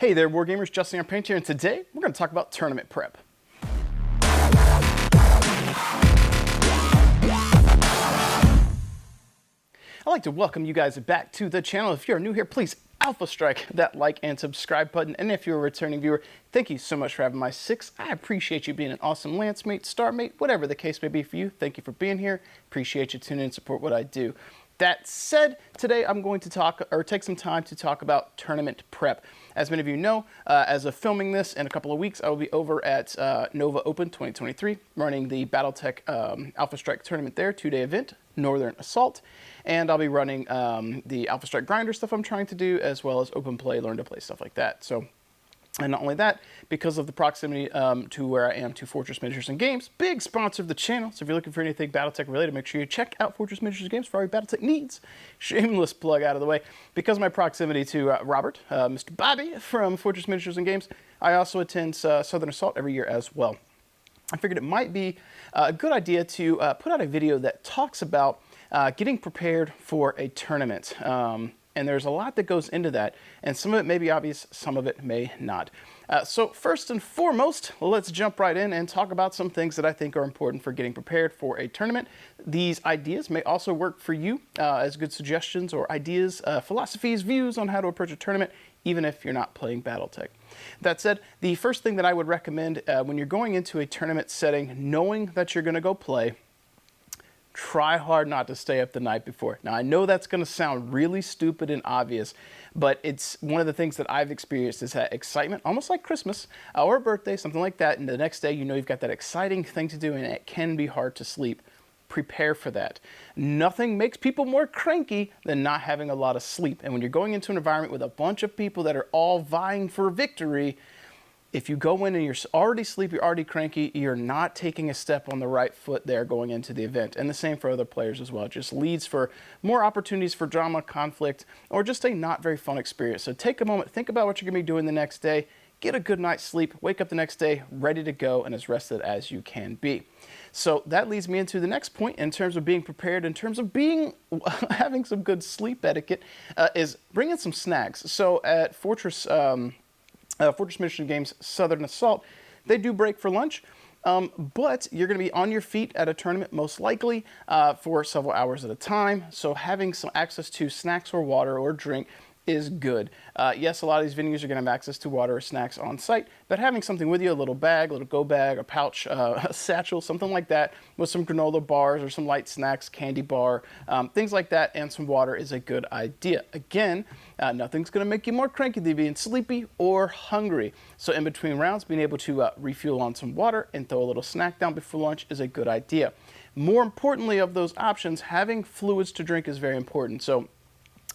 Hey there, Wargamers, Justin Paint here, and today we're going to talk about tournament prep. I'd like to welcome you guys back to the channel. If you're new here, please alpha strike that like and subscribe button. And if you're a returning viewer, thank you so much for having my 6. I appreciate you being an awesome lance mate, star mate, whatever the case may be for you. Thank you for being here. Appreciate you tuning in and support what I do. That said, today I'm going to take some time to talk about tournament prep. As many of you know, as of filming this in a couple of weeks, I will be over at Nova Open 2023, running the Battletech Alpha Strike tournament there, 2-day event, Northern Assault. And I'll be running the Alpha Strike Grinder stuff I'm trying to do, as well as open play, learn to play, stuff like that. So, and not only that, because of the proximity to where I am to Fortress Miniatures and Games, big sponsor of the channel. So if you're looking for anything Battletech related, make sure you check out Fortress Miniatures and Games for all your Battletech needs. Shameless plug out of the way. Because of my proximity to Robert, Mr. Bobby from Fortress Miniatures and Games, I also attend Southern Assault every year as well. I figured it might be a good idea to put out a video that talks about getting prepared for a tournament. And there's a lot that goes into that, and some of it may be obvious, some of it may not. So first and foremost, let's jump right in and talk about some things that I think are important for getting prepared for a tournament. These ideas may also work for you as good suggestions or ideas, philosophies, views on how to approach a tournament, even if you're not playing Battletech. That said, the first thing that I would recommend when you're going into a tournament setting, knowing that you're going to go play, try hard not to stay up the night before. Now, I know that's going to sound really stupid and obvious, but it's one of the things that I've experienced is that excitement, almost like Christmas or a birthday, something like that, and the next day you know you've got that exciting thing to do, and it can be hard to sleep. Prepare for that. Nothing makes people more cranky than not having a lot of sleep, and when you're going into an environment with a bunch of people that are all vying for victory, if you go in and you're already sleepy, you're already cranky, you're not taking a step on the right foot there going into the event. And the same for other players as well. It just leads for more opportunities for drama, conflict, or just a not very fun experience. So take a moment, think about what you're going to be doing the next day, get a good night's sleep, wake up the next day ready to go and as rested as you can be. So that leads me into the next point in terms of being prepared, in terms of having some good sleep etiquette, is bringing some snacks. So at Fortress Miniatures and Games Southern Assault, they do break for lunch, but you're going to be on your feet at a tournament most likely for several hours at a time, so having some access to snacks or water or drink is good. Yes, a lot of these venues are going to have access to water or snacks on site, but having something with you, a little bag, a little go bag, a pouch, a satchel, something like that, with some granola bars or some light snacks, candy bar, things like that, and some water is a good idea. Again, nothing's going to make you more cranky than being sleepy or hungry. So in between rounds, being able to refuel on some water and throw a little snack down before lunch is a good idea. More importantly of those options, having fluids to drink is very important. So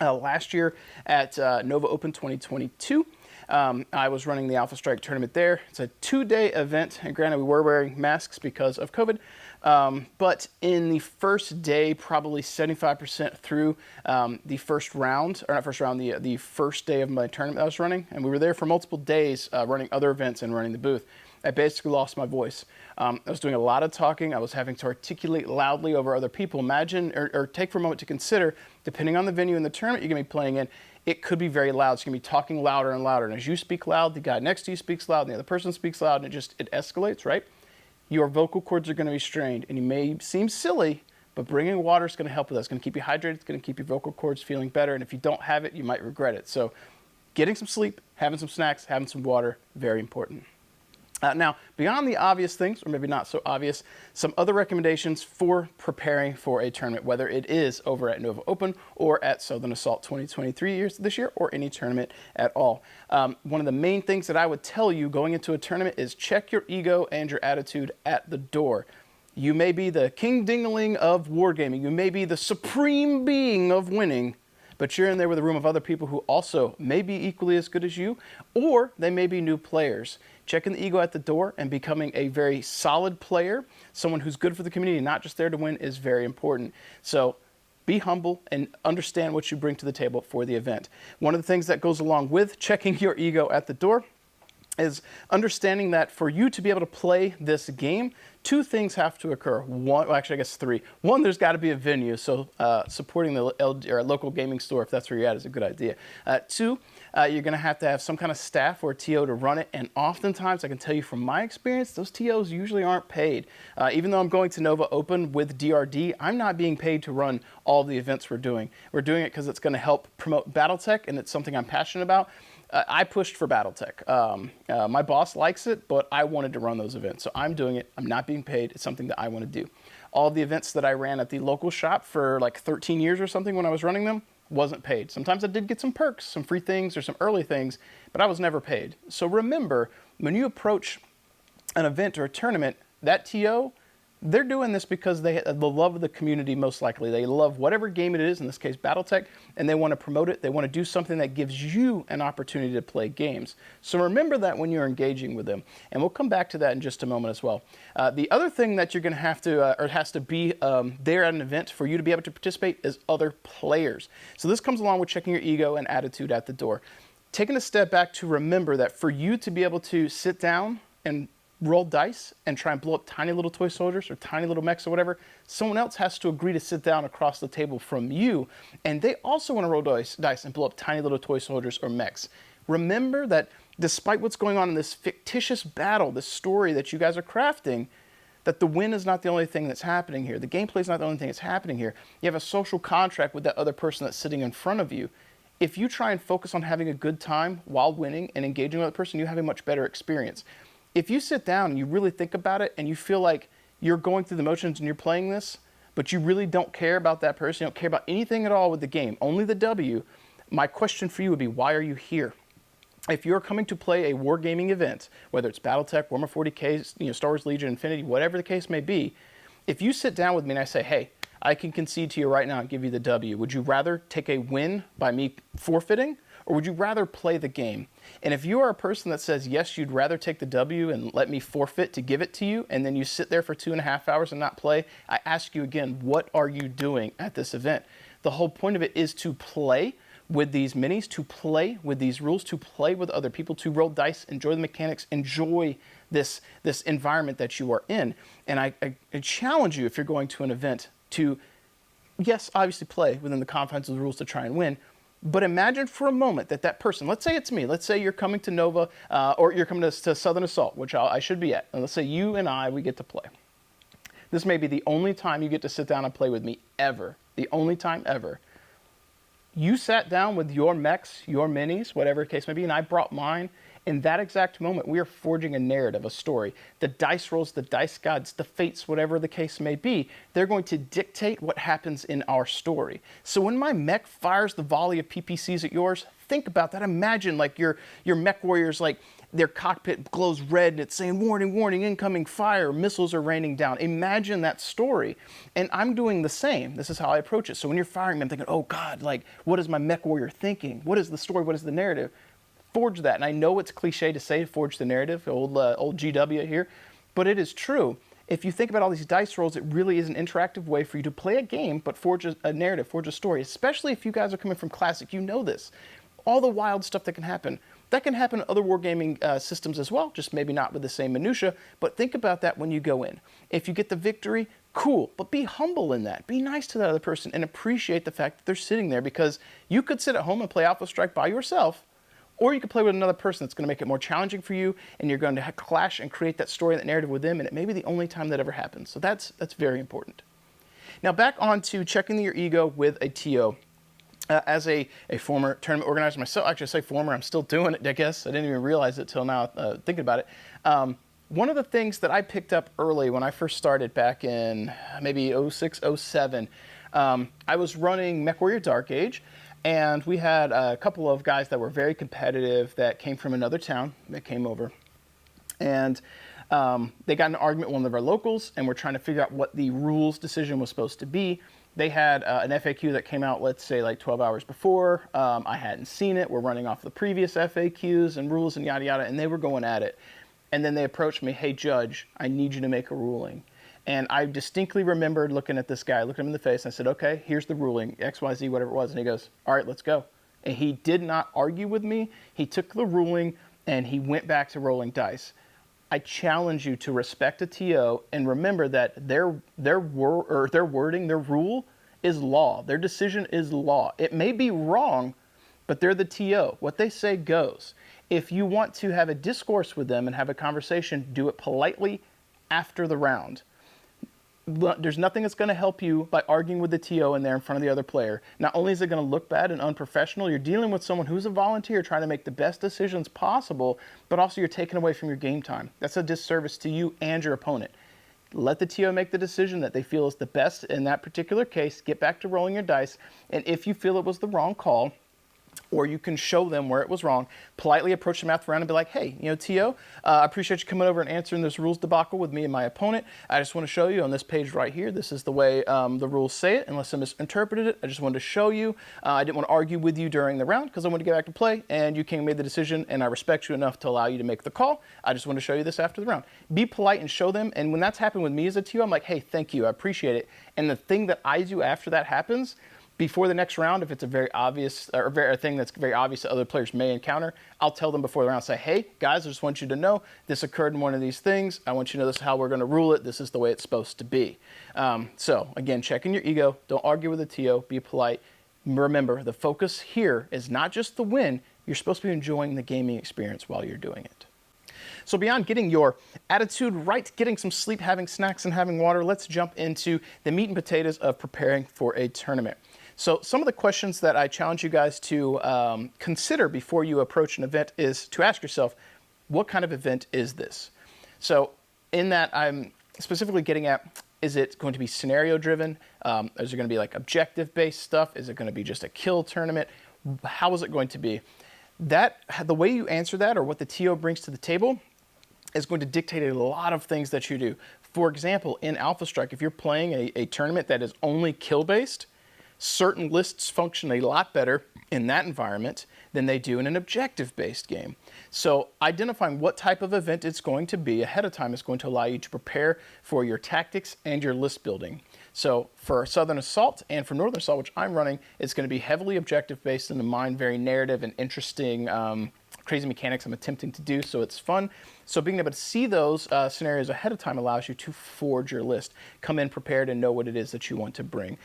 last year at Nova Open 2022, I was running the Alpha Strike tournament there. It's a 2-day event, and granted we were wearing masks because of COVID, but in the first day, probably 75% through the first round, or not first round, the first day of my tournament I was running, and we were there for multiple days running other events and running the booth. I basically lost my voice. I was doing a lot of talking. I was having to articulate loudly over other people. Imagine, or take for a moment to consider, depending on the venue and the tournament you're going to be playing in, it could be very loud. So you're going to be talking louder and louder. And as you speak loud, the guy next to you speaks loud, and the other person speaks loud, and it escalates, right? Your vocal cords are going to be strained, and you may seem silly, but bringing water is going to help with that. It's going to keep you hydrated. It's going to keep your vocal cords feeling better. And if you don't have it, you might regret it. So getting some sleep, having some snacks, having some water, very important. Now, beyond the obvious things, or maybe not so obvious, some other recommendations for preparing for a tournament, whether it is over at Nova Open or at Southern Assault 2023 this year, or any tournament at all. One of the main things that I would tell you going into a tournament is check your ego and your attitude at the door. You may be the king dingling of wargaming. You may be the supreme being of winning, but you're in there with a room of other people who also may be equally as good as you, or they may be new players. Checking the ego at the door and becoming a very solid player, someone who's good for the community, not just there to win, is very important. So be humble and understand what you bring to the table for the event. One of the things that goes along with checking your ego at the door is understanding that for you to be able to play this game, 2 things have to occur. One, well, actually, I guess 3. One, there's got to be a venue, so supporting the local gaming store, if that's where you're at, is a good idea. 2, You're going to have some kind of staff or TO to run it. And oftentimes, I can tell you from my experience, those TOs usually aren't paid. Even though I'm going to Nova Open with DRD, I'm not being paid to run all the events we're doing. We're doing it because it's going to help promote Battletech, and it's something I'm passionate about. I pushed for Battletech. My boss likes it, but I wanted to run those events. So I'm doing it. I'm not being paid. It's something that I want to do. All the events that I ran at the local shop for like 13 years or something when I was running them wasn't paid. Sometimes I did get some perks, some free things or some early things, but I was never paid. So remember, when you approach an event or a tournament, that TO, they're doing this because they love the community most likely. They love whatever game it is, in this case Battletech, and they want to promote it. They want to do something that gives you an opportunity to play games. So remember that when you're engaging with them. And we'll come back to that in just a moment as well. The other thing that you're going to have to, or has to be there at an event for you to be able to participate is other players. So this comes along with checking your ego and attitude at the door. Taking a step back to remember that for you to be able to sit down and roll dice and try and blow up tiny little toy soldiers or tiny little mechs or whatever, someone else has to agree to sit down across the table from you, and they also want to roll dice and blow up tiny little toy soldiers or mechs. Remember that despite what's going on in this fictitious battle, this story that you guys are crafting, that the win is not the only thing that's happening here. The gameplay is not the only thing that's happening here. You have a social contract with that other person that's sitting in front of you. If you try and focus on having a good time while winning and engaging with that person, you have a much better experience. If you sit down and you really think about it and you feel like you're going through the motions and you're playing this, but you really don't care about that person, you don't care about anything at all with the game, only the W, my question for you would be, why are you here? If you're coming to play a wargaming event, whether it's Battletech, Warhammer 40K, Star Wars Legion, Infinity, whatever the case may be, if you sit down with me and I say, hey, I can concede to you right now and give you the W, would you rather take a win by me forfeiting, or would you rather play the game? And if you are a person that says, yes, you'd rather take the W and let me forfeit to give it to you, and then you sit there for 2.5 hours and not play, I ask you again, what are you doing at this event? The whole point of it is to play with these minis, to play with these rules, to play with other people, to roll dice, enjoy the mechanics, enjoy this environment that you are in. And I challenge you, if you're going to an event, to, yes, obviously play within the confines of the rules to try and win, but imagine for a moment that person, let's say it's me, let's say you're coming to Nova, or you're coming to Southern Assault, which I should be at, and let's say you and I, we get to play. This may be the only time you get to sit down and play with me ever, the only time ever. You sat down with your mechs, your minis, whatever the case may be, and I brought mine. In that exact moment, we are forging a narrative, a story. The dice rolls, the dice gods, the fates, whatever the case may be, they're going to dictate what happens in our story. So when my mech fires the volley of PPCs at yours, think about that. Imagine like your mech warriors, like their cockpit glows red and it's saying, warning, warning, incoming fire, missiles are raining down. Imagine that story. And I'm doing the same. This is how I approach it. So when you're firing me, I'm thinking, oh God, like what is my mech warrior thinking? What is the story? What is the narrative? Forge that. And I know it's cliche to say forge the narrative, old GW here, but it is true. If you think about all these dice rolls, it really is an interactive way for you to play a game, but forge a narrative, forge a story, especially if you guys are coming from Classic. You know this. All the wild stuff that can happen. That can happen in other wargaming systems as well, just maybe not with the same minutia, but think about that when you go in. If you get the victory, cool, but be humble in that. Be nice to that other person and appreciate the fact that they're sitting there, because you could sit at home and play Alpha Strike by yourself, or you could play with another person that's going to make it more challenging for you, and you're going to clash and create that story and that narrative with them, and it may be the only time that ever happens. So that's very important. Now back on to checking your ego with a TO. As a former tournament organizer myself, actually I say former, I'm still doing it, I guess. I didn't even realize it till now thinking about it. One of the things that I picked up early when I first started back in maybe 06, 07, I was running MechWarrior Dark Age, and we had a couple of guys that were very competitive that came from another town that came over. And they got in an argument with one of our locals, and we're trying to figure out what the rules decision was supposed to be. They had an FAQ that came out, let's say, like 12 hours before. I hadn't seen it. We're running off the previous FAQs and rules and yada yada, and they were going at it. And then they approached me, hey, Judge, I need you to make a ruling. And I distinctly remembered looking at this guy, looking him in the face, and I said, okay, here's the ruling, XYZ, whatever it was. And he goes, all right, let's go. And he did not argue with me. He took the ruling, and he went back to rolling dice. I challenge you to respect a TO and remember that their wording, their rule is law. Their decision is law. It may be wrong, but they're the TO. What they say goes. If you want to have a discourse with them and have a conversation, do it politely after the round. There's nothing that's going to help you by arguing with the TO in there in front of the other player. Not only is it going to look bad and unprofessional, you're dealing with someone who's a volunteer trying to make the best decisions possible, but also you're taking away from your game time. That's a disservice to you and your opponent. Let the TO make the decision that they feel is the best in that particular case. Get back to rolling your dice, and if you feel it was the wrong call, or you can show them where it was wrong, politely approach them after round and be like, hey, TO, I appreciate you coming over and answering this rules debacle with me and my opponent. I just want to show you on this page right here, this is the way the rules say it, unless I misinterpreted it. I just wanted to show you. I didn't want to argue with you during the round because I wanted to get back to play, and you came and made the decision, and I respect you enough to allow you to make the call. I just want to show you this after the round. Be polite and show them, and when that's happened with me as a TO, I'm like, hey, thank you, I appreciate it. And the thing that I do after that happens, before the next round, if it's a very obvious, or a thing that's very obvious that other players may encounter, I'll tell them before the round, say, hey, guys, I just want you to know this occurred in one of these things. I want you to know this is how we're going to rule it. This is the way it's supposed to be. So, again, checking your ego. Don't argue with the TO. Be polite. Remember, the focus here is not just the win. You're supposed to be enjoying the gaming experience while you're doing it. So beyond getting your attitude right, getting some sleep, having snacks, and having water, let's jump into the meat and potatoes of preparing for a tournament. So some of the questions that I challenge you guys to consider before you approach an event is to ask yourself, what kind of event is this? So in that, I'm specifically getting at, is it going to be scenario driven? Is it going to be like objective based stuff? Is it going to be just a kill tournament? How is it going to be? The way you answer that, or what the TO brings to the table, is going to dictate a lot of things that you do. For example, in Alpha Strike, if you're playing a tournament that is only kill based, certain lists function a lot better in that environment than they do in an objective-based game. So identifying what type of event it's going to be ahead of time is going to allow you to prepare for your tactics and your list building. So for Southern Assault and for Northern Assault, which I'm running, it's going to be heavily objective-based and the mind very narrative and interesting crazy mechanics I'm attempting to do, so it's fun. So being able to see those scenarios ahead of time allows you to forge your list. Come in prepared and know what it is that you want to bring.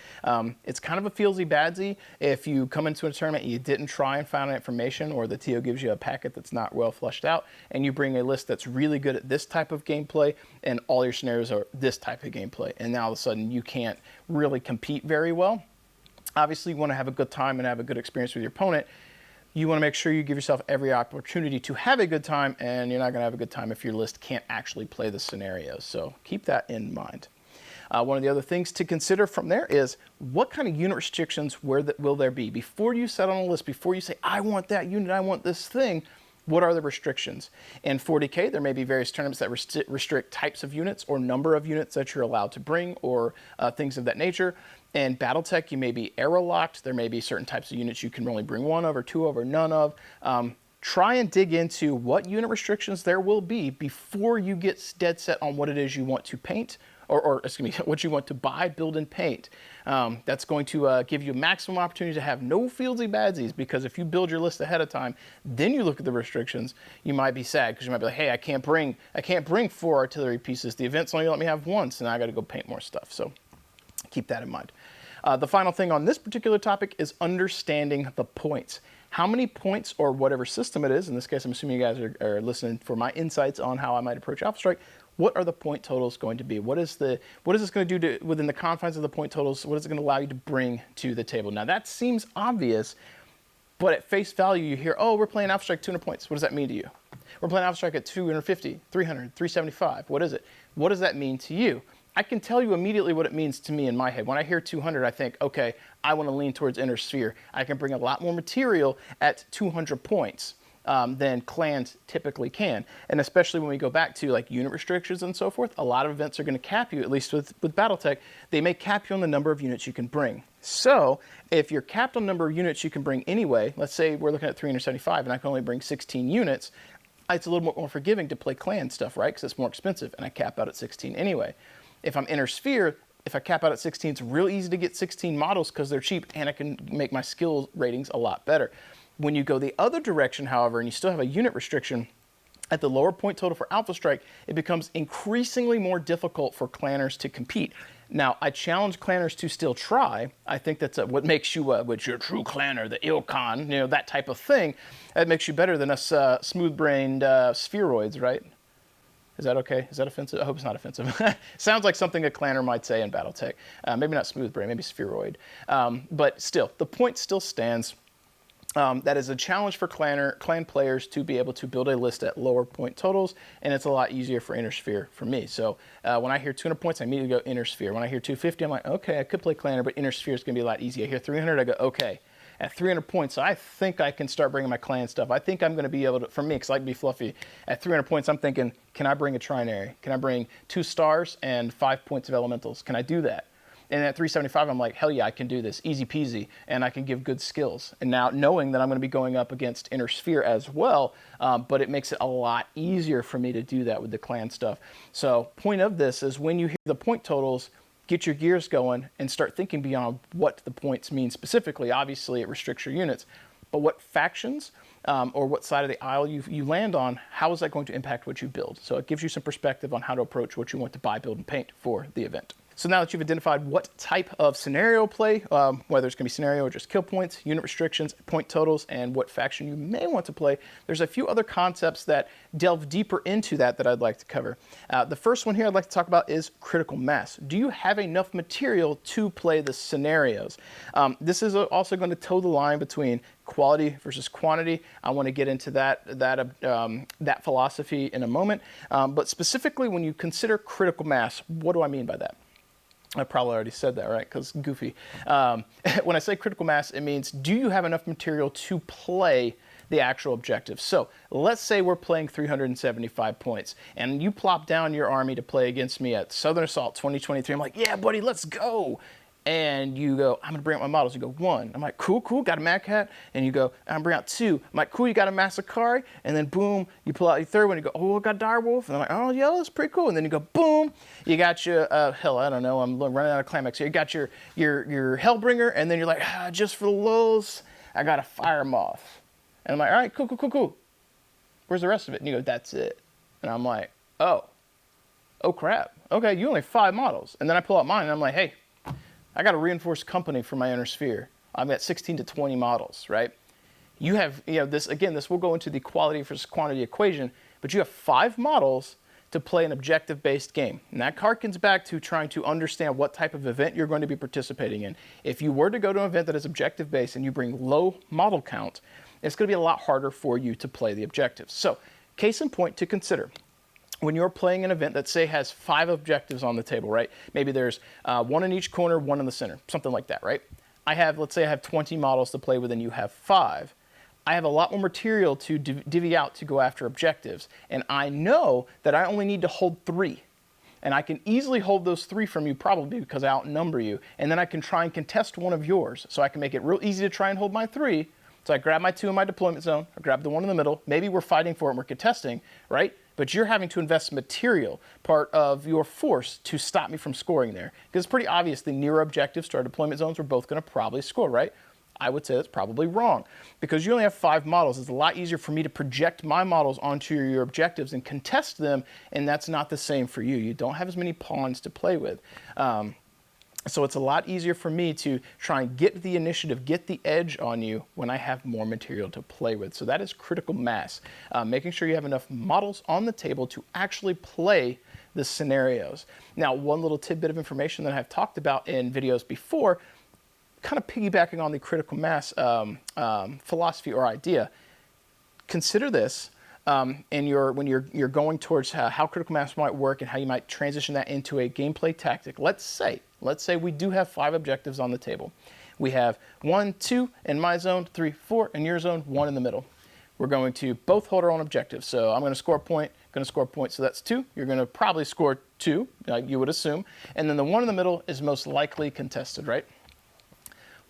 It's kind of a feelsy-badsy if you come into a tournament and you didn't try and find out information, or the TO gives you a packet that's not well fleshed out, and you bring a list that's really good at this type of gameplay, and all your scenarios are this type of gameplay, and now all of a sudden you can't really compete very well. Obviously, you want to have a good time and have a good experience with your opponent. You want to make sure you give yourself every opportunity to have a good time, and you're not going to have a good time if your list can't actually play the scenarios. So keep that in mind. One of the other things to consider from there is what kind of unit restrictions will there be? Before you set on a list, before you say, I want that unit, I want this thing, what are the restrictions? In 40K, there may be various tournaments that restrict types of units or number of units that you're allowed to bring, or things of that nature. In Battletech, you may be arrow locked. There may be certain types of units you can only bring one of, or two of, or none of. Try and dig into what unit restrictions there will be before you get dead set on what it is you want to paint, or excuse me, what you want to buy, build, and paint. That's going to give you maximum opportunity to have no feelsy-badsies, because if you build your list ahead of time, then you look at the restrictions, you might be sad, because you might be like, hey, I can't bring 4 artillery pieces. The event's only let me have 1, so now I got to go paint more stuff. So keep that in mind. The final thing on this particular topic is understanding the points. How many points, or whatever system it is, in this case I'm assuming you guys are listening for my insights on how I might approach Alpha Strike, what are the point totals going to be? What is this going to do within the confines of the point totals? What is it going to allow you to bring to the table? Now that seems obvious, but at face value you hear, oh, we're playing Alpha Strike 200 points. What does that mean to you? We're playing Alpha Strike at 250, 300, 375. What is it? What does that mean to you? I can tell you immediately what it means to me in my head. When I hear 200, I think, okay, I want to lean towards Inner Sphere. I can bring a lot more material at 200 points than clans typically can. And especially when we go back to like unit restrictions and so forth, a lot of events are going to cap you, at least with Battletech, they may cap you on the number of units you can bring. So if you're capped on the number of units you can bring anyway, let's say we're looking at 375 and I can only bring 16 units, it's a little more forgiving to play clan stuff, right? Because it's more expensive and I cap out at 16 anyway. If I'm Inner Sphere, if I cap out at 16, it's real easy to get 16 models because they're cheap and I can make my skill ratings a lot better. When you go the other direction, however, and you still have a unit restriction, at the lower point total for Alpha Strike, it becomes increasingly more difficult for clanners to compete. Now, I challenge clanners to still try. I think that's what makes you, what's your true clanner, the Ilkon, you know, that type of thing. That makes you better than us smooth-brained spheroids, right? Is that okay? Is that offensive? I hope it's not offensive. Sounds like something a clanner might say in Battletech. Maybe not smooth-brain, maybe spheroid. But still, the point still stands. That is a challenge for clan players to be able to build a list at lower point totals, and it's a lot easier for Inner Sphere for me. So when I hear 200 points, I immediately go Inner Sphere. When I hear 250, I'm like, okay, I could play clanner, but Inner Sphere is going to be a lot easier. I hear 300, I go, okay. At 300 points, I think I can start bringing my clan stuff. I think I'm going to be able to, for me, because I like to be fluffy, at 300 points, I'm thinking, can I bring a trinary? Can I bring 2 stars and 5 points of elementals? Can I do that? And at 375, I'm like, hell yeah, I can do this, easy peasy, and I can give good skills. And now knowing that I'm going to be going up against Inner Sphere as well, but it makes it a lot easier for me to do that with the clan stuff. So point of this is when you hear the point totals, get your gears going and start thinking beyond what the points mean specifically. Obviously, it restricts your units, but what factions or what side of the aisle you land on, how is that going to impact what you build? So it gives you some perspective on how to approach what you want to buy, build, and paint for the event. So now that you've identified what type of scenario play, whether it's going to be scenario or just kill points, unit restrictions, point totals, and what faction you may want to play, there's a few other concepts that delve deeper into that I'd like to cover. The first one here I'd like to talk about is critical mass. Do you have enough material to play the scenarios? This is also going to toe the line between quality versus quantity. I want to get into that philosophy in a moment. But specifically, when you consider critical mass, what do I mean by that? I probably already said that, right? Because goofy. When I say critical mass, it means do you have enough material to play the actual objective? So let's say we're playing 375 points, and you plop down your army to play against me at Southern Assault 2023. I'm like, yeah, buddy, let's go. And you go, I'm going to bring out my models. You go, 1. I'm like, cool, got a Mad Cat. And you go, I'm going to bring out 2. I'm like, cool, you got a Massacre. And then boom, you pull out your 3rd one. You go, oh, I got Dire Wolf. And I'm like, oh, yeah, that's pretty cool. And then you go, boom, you got your, hell, I don't know, I'm running out of climax here. You got your Hellbringer. And then you're like, just for the lulz, I got a Fire Moth. And I'm like, all right, cool. Where's the rest of it? And you go, that's it. And I'm like, oh crap. Okay, you only have 5 models. And then I pull out mine, and I'm like, hey, I got a reinforced company for my Inner Sphere. I've got 16 to 20 models, right? You have, this will go into the quality versus quantity equation, but you have 5 models to play an objective-based game. And that harkens back to trying to understand what type of event you're going to be participating in. If you were to go to an event that is objective-based and you bring low model count, it's going to be a lot harder for you to play the objectives. So, case in point to consider. When you're playing an event that, say, has 5 objectives on the table, right? Maybe there's 1 in each corner, 1 in the center, something like that, right? Let's say I have 20 models to play with and you have 5. I have a lot more material to divvy out to go after objectives. And I know that I only need to hold 3. And I can easily hold those 3 from you probably because I outnumber you. And then I can try and contest one of yours. So I can make it real easy to try and hold my 3. So I grab my 2 in my deployment zone, I grab the 1 in the middle. Maybe we're fighting for it and we're contesting, right? But you're having to invest material, part of your force, to stop me from scoring there. Because it's pretty obvious the nearer objectives to our deployment zones, we're both going to probably score, right? I would say that's probably wrong. Because you only have 5 models, it's a lot easier for me to project my models onto your objectives and contest them, and that's not the same for you. You don't have as many pawns to play with. So it's a lot easier for me to try and get the initiative, get the edge on you when I have more material to play with. So that is critical mass, making sure you have enough models on the table to actually play the scenarios. Now, one little tidbit of information that I've talked about in videos before, kind of piggybacking on the critical mass philosophy or idea. Consider this. When you're going towards how critical mass might work and how you might transition that into a gameplay tactic. Let's say we do have 5 objectives on the table. We have 1, 2 in my zone, 3, 4 in your zone, 1 in the middle. We're going to both hold our own objectives. So I'm going to score a point, so that's 2. You're going to probably score 2, you would assume. And then the 1 in the middle is most likely contested, right?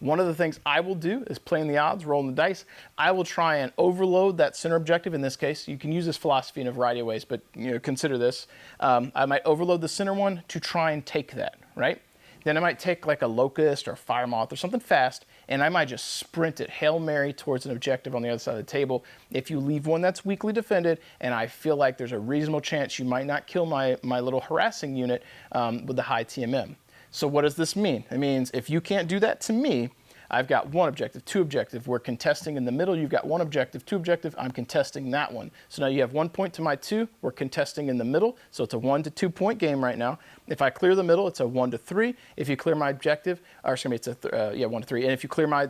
One of the things I will do is playing the odds, rolling the dice. I will try and overload that center objective. In this case, you can use this philosophy in a variety of ways, but consider this. I might overload the center one to try and take that, right? Then I might take like a Locust or Fire Moth or something fast, and I might just sprint it, Hail Mary, towards an objective on the other side of the table. If you leave one that's weakly defended, and I feel like there's a reasonable chance you might not kill my little harassing unit with the high TMM. So what does this mean? It means if you can't do that to me, I've got one objective, two objective. We're contesting in the middle. You've got one objective, two objective. I'm contesting that one. So now you have 1 point to my 2. We're contesting in the middle. So it's a 1 to 2 point game right now. If I clear the middle, it's a 1 to 3. If you clear my objective, or excuse me, it's a 1 to 3. And if you clear my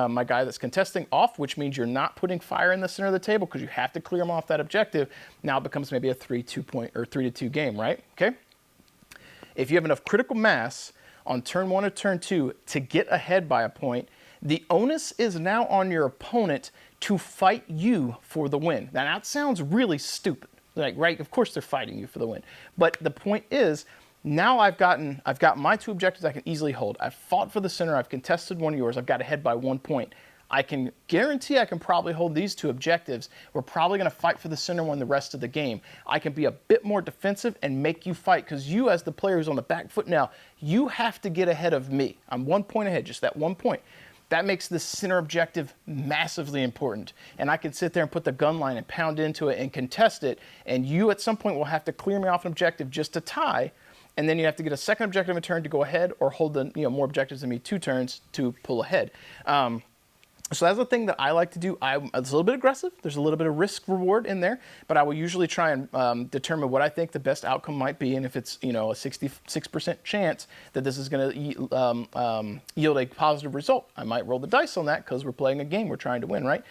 my guy that's contesting off, which means you're not putting fire in the center of the table because you have to clear him off that objective, now it becomes maybe a 3-2 point or 3 to 2 game, right? Okay. If you have enough critical mass on turn 1 or turn 2 to get ahead by a point, the onus is now on your opponent to fight you for the win. Now that sounds really stupid, like, right? Of course they're fighting you for the win. But the point is, now I've got my 2 objectives I can easily hold. I've fought for the center, I've contested one of yours, I've got ahead by 1 point. I can guarantee I can probably hold these 2 objectives. We're probably going to fight for the center one the rest of the game. I can be a bit more defensive and make you fight because you, as the player who's on the back foot now, you have to get ahead of me. I'm 1 point ahead, just that 1 point. That makes the center objective massively important. And I can sit there and put the gun line and pound into it and contest it. And you at some point will have to clear me off an objective just to tie. And then you have to get a second objective in turn to go ahead or hold the more objectives than me 2 turns to pull ahead. So that's the thing that I like to do. It's a little bit aggressive. There's a little bit of risk reward in there, but I will usually try and determine what I think the best outcome might be. And if it's a 66% chance that this is going to yield a positive result, I might roll the dice on that because we're playing a game. We're trying to win, right?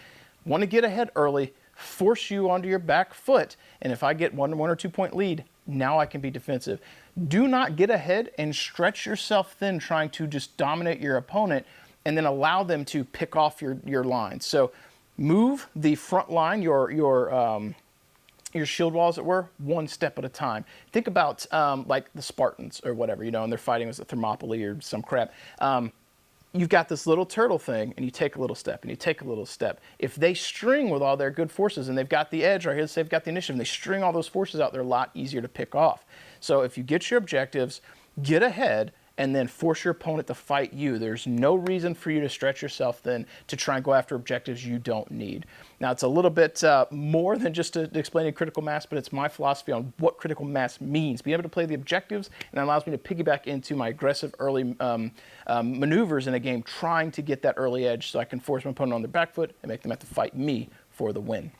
Want to get ahead early, force you onto your back foot, and if I get 1 or 2 point lead, now I can be defensive. Do not get ahead and stretch yourself thin trying to just dominate your opponent and then allow them to pick off your line. So move the front line, your shield wall, as it were, 1 step at a time. Think about like the Spartans or whatever, and they're fighting with a Thermopylae or some crap. You've got this little turtle thing, and you take a little step, and you take a little step. If they string with all their good forces, and they've got the edge right here, they've got the initiative, and they string all those forces out, they're a lot easier to pick off. So if you get your objectives, get ahead, and then force your opponent to fight you. There's no reason for you to stretch yourself then to try and go after objectives you don't need. Now, it's a little bit more than just explaining critical mass, but it's my philosophy on what critical mass means. Being able to play the objectives, and that allows me to piggyback into my aggressive early maneuvers in a game, trying to get that early edge so I can force my opponent on their back foot and make them have to fight me for the win.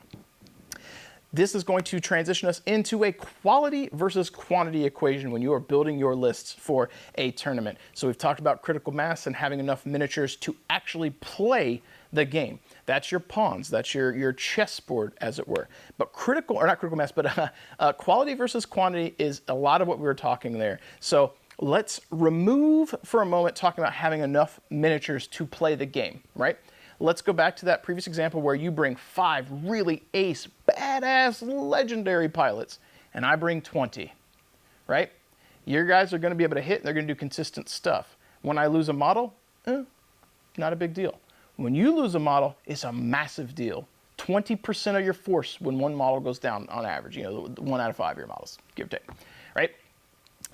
This is going to transition us into a quality versus quantity equation when you are building your lists for a tournament. So we've talked about critical mass and having enough miniatures to actually play the game. That's your pawns, that's your chessboard, as it were. But quality versus quantity is a lot of what we were talking there. So let's remove for a moment talking about having enough miniatures to play the game, right? Let's go back to that previous example where you bring 5 really ace, badass, legendary pilots, and I bring 20, right? Your guys are going to be able to hit, and they're going to do consistent stuff. When I lose a model, not a big deal. When you lose a model, it's a massive deal. 20% of your force when one model goes down on average, 1 out of 5 of your models, give or take, right?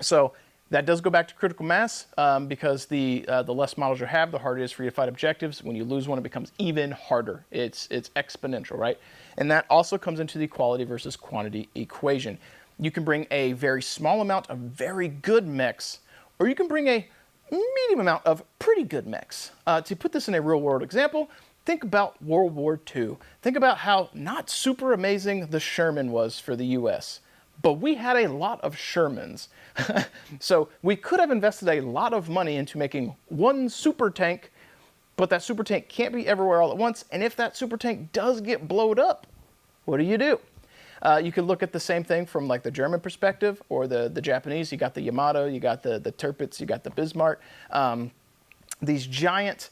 So that does go back to critical mass because the less models you have, the harder it is for you to fight objectives. When you lose one, it becomes even harder. It's exponential, right? And that also comes into the quality versus quantity equation. You can bring a very small amount of very good mechs, or you can bring a medium amount of pretty good mechs. To put this in a real-world example, think about World War II. Think about how not super amazing the Sherman was for the U.S., but we had a lot of Shermans. So we could have invested a lot of money into making one super tank, but that super tank can't be everywhere all at once. And if that super tank does get blowed up, what do? You could look at the same thing from like the German perspective or the Japanese. You got the Yamato, you got the Tirpitz, you got the Bismarck. These giant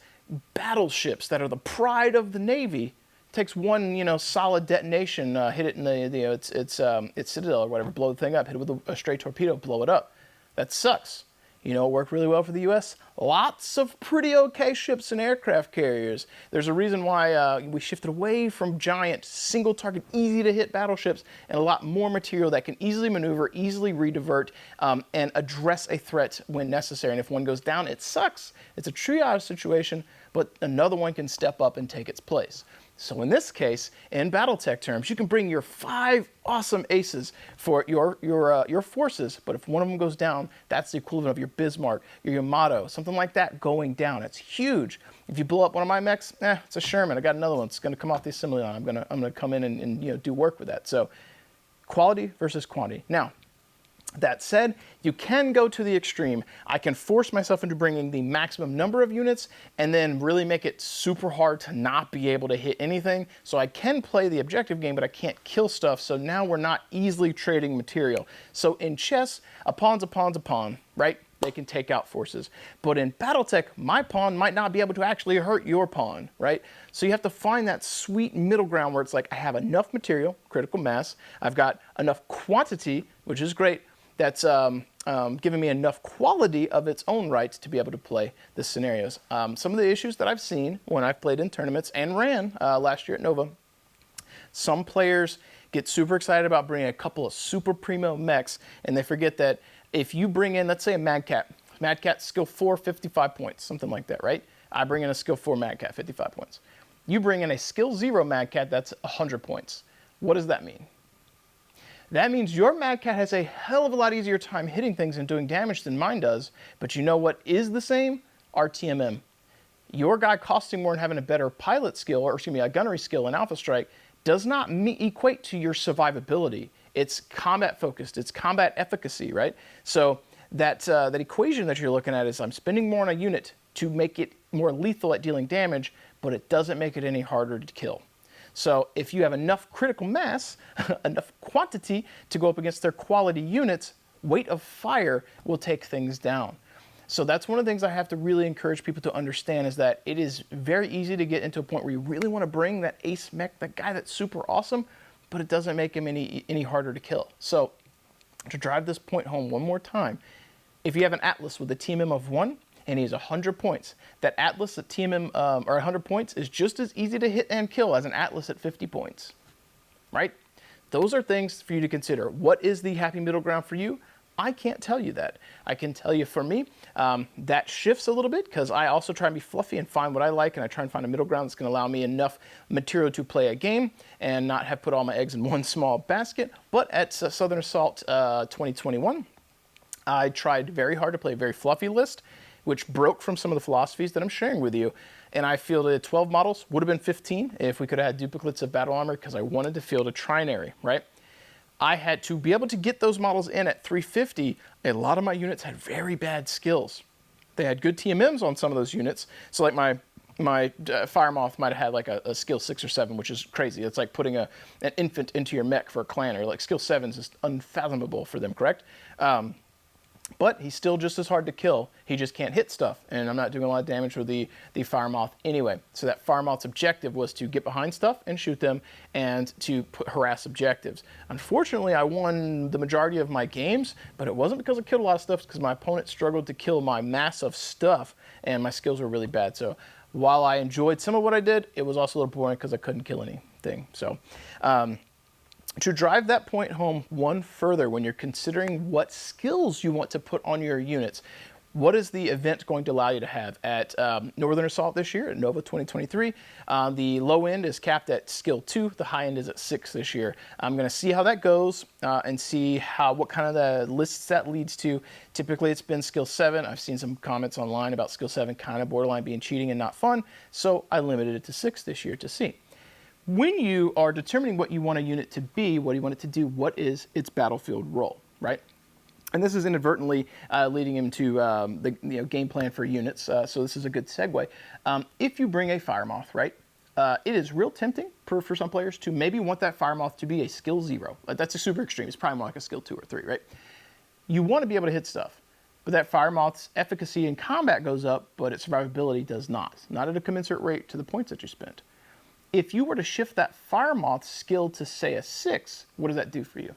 battleships that are the pride of the Navy. Takes one, solid detonation, hit it in its citadel or whatever, blow the thing up, hit it with a stray torpedo, blow it up. That sucks. It worked really well for the U.S. Lots of pretty okay ships and aircraft carriers. There's a reason why we shifted away from giant, single target, easy to hit battleships and a lot more material that can easily maneuver, easily redivert, and address a threat when necessary. And if one goes down, it sucks. It's a triage situation, but another one can step up and take its place. So in this case, in Battletech terms, you can bring your 5 awesome aces for your forces, but if one of them goes down, that's the equivalent of your Bismarck, your Yamato, something like that going down. It's huge. If you blow up one of my mechs, it's a Sherman. I got another one. It's going to come off the assembly line. I'm gonna come in and do work with that. So quality versus quantity. Now, that said, you can go to the extreme. I can force myself into bringing the maximum number of units and then really make it super hard to not be able to hit anything. So I can play the objective game, but I can't kill stuff. So now we're not easily trading material. So in chess, a pawn's a pawn's a pawn, right? They can take out forces. But in Battletech, my pawn might not be able to actually hurt your pawn, right? So you have to find that sweet middle ground where it's like, I have enough material, critical mass, I've got enough quantity, which is great, that's giving me enough quality of its own right to be able to play the scenarios. Some of the issues that I've seen when I've played in tournaments and ran last year at Nova, some players get super excited about bringing a couple of super primo mechs, and they forget that if you bring in, let's say a Mad Cat skill 4, 55 points, something like that, right? I bring in a skill 4 Mad Cat, 55 points. You bring in a skill 0 Mad Cat, that's 100 points. What does that mean? That means your Mad Cat has a hell of a lot easier time hitting things and doing damage than mine does, but you know what is the same? RTMM. Your guy costing more and having a better pilot skill, or excuse me, a gunnery skill in Alpha Strike, does not equate to your survivability. It's combat focused, it's combat efficacy, right? So that equation that you're looking at is I'm spending more on a unit to make it more lethal at dealing damage, but it doesn't make it any harder to kill. So if you have enough critical mass, enough quantity to go up against their quality units, weight of fire will take things down. So that's one of the things I have to really encourage people to understand is that it is very easy to get into a point where you really want to bring that ace mech, that guy that's super awesome, but it doesn't make him any harder to kill. So to drive this point home one more time, if you have an Atlas with a TMM of 1, and he's 100 points. That Atlas at TMM, or 100 points, is just as easy to hit and kill as an Atlas at 50 points, right? Those are things for you to consider. What is the happy middle ground for you? I can't tell you that. I can tell you for me, that shifts a little bit because I also try and be fluffy and find what I like, and I try and find a middle ground that's going to allow me enough material to play a game and not have put all my eggs in one small basket. But at Southern Assault 2021, I tried very hard to play a very fluffy list, which broke from some of the philosophies that I'm sharing with you. And I fielded 12 models, would have been 15 if we could have had duplicates of battle armor because I wanted to field a trinary, right? I had to be able to get those models in at 350. A lot of my units had very bad skills. They had good TMMs on some of those units. So like my Fire Moth might have had like a skill 6 or 7, which is crazy. It's like putting an infant into your mech for a clan, or like skill 7 is just unfathomable for them, correct? But he's still just as hard to kill. He just can't hit stuff, and I'm not doing a lot of damage with the Fire Moth anyway. So that Fire Moth's objective was to get behind stuff and shoot them and to harass objectives. Unfortunately, I won the majority of my games, but it wasn't because I killed a lot of stuff, it's because my opponent struggled to kill my mass of stuff, and my skills were really bad. So while I enjoyed some of what I did, it was also a little boring because I couldn't kill anything. So to drive that point home one further, when you're considering what skills you want to put on your units, what is the event going to allow you to have? At Northern Assault this year, at Nova 2023, the low end is capped at skill 2, the high end is at 6 this year. I'm going to see how that goes and see what kind of the lists that leads to. Typically it's been skill 7. I've seen some comments online about skill 7 kind of borderline being cheating and not fun, so I limited it to 6 this year to see. When you are determining what you want a unit to be, what you want it to do, what is its battlefield role, right? And this is inadvertently leading into the game plan for units, so this is a good segue. If you bring a Fire Moth, right, it is real tempting for some players to maybe want that Fire Moth to be a skill 0. That's a super extreme. It's probably more like a skill 2 or 3, right? You want to be able to hit stuff, but that Fire Moth's efficacy in combat goes up, but its survivability does not at a commensurate rate to the points that you spent. If you were to shift that Fire Moth skill to, say, a 6, what does that do for you?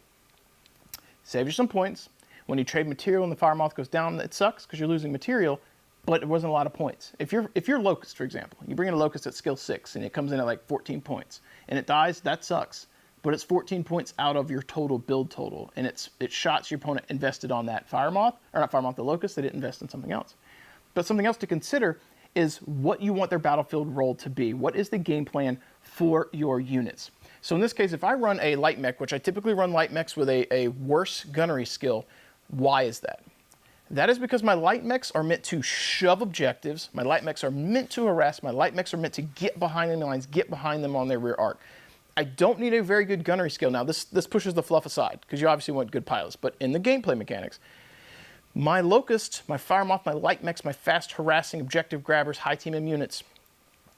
Saves you some points. When you trade material and the Fire Moth goes down, it sucks because you're losing material, but it wasn't a lot of points. If you're Locust, for example, you bring in a Locust at skill 6 and it comes in at like 14 points and it dies, that sucks. But it's 14 points out of your total build total, and it shots your opponent invested on that Fire Moth, or not Fire Moth, the Locust, they didn't invest in something else. But something else to consider is what you want their battlefield role to be. What is the game plan for your units. So in this case, if I run a light mech, which I typically run light mechs with a worse gunnery skill, why is that? That is because my light mechs are meant to shove objectives. My light mechs are meant to harass. My light mechs are meant to get behind enemy lines, get behind them on their rear arc. I don't need a very good gunnery skill. Now, this pushes the fluff aside, because you obviously want good pilots. But in the gameplay mechanics, my Locust, my Fire Moth, my light mechs, my fast harassing objective grabbers, high team M units,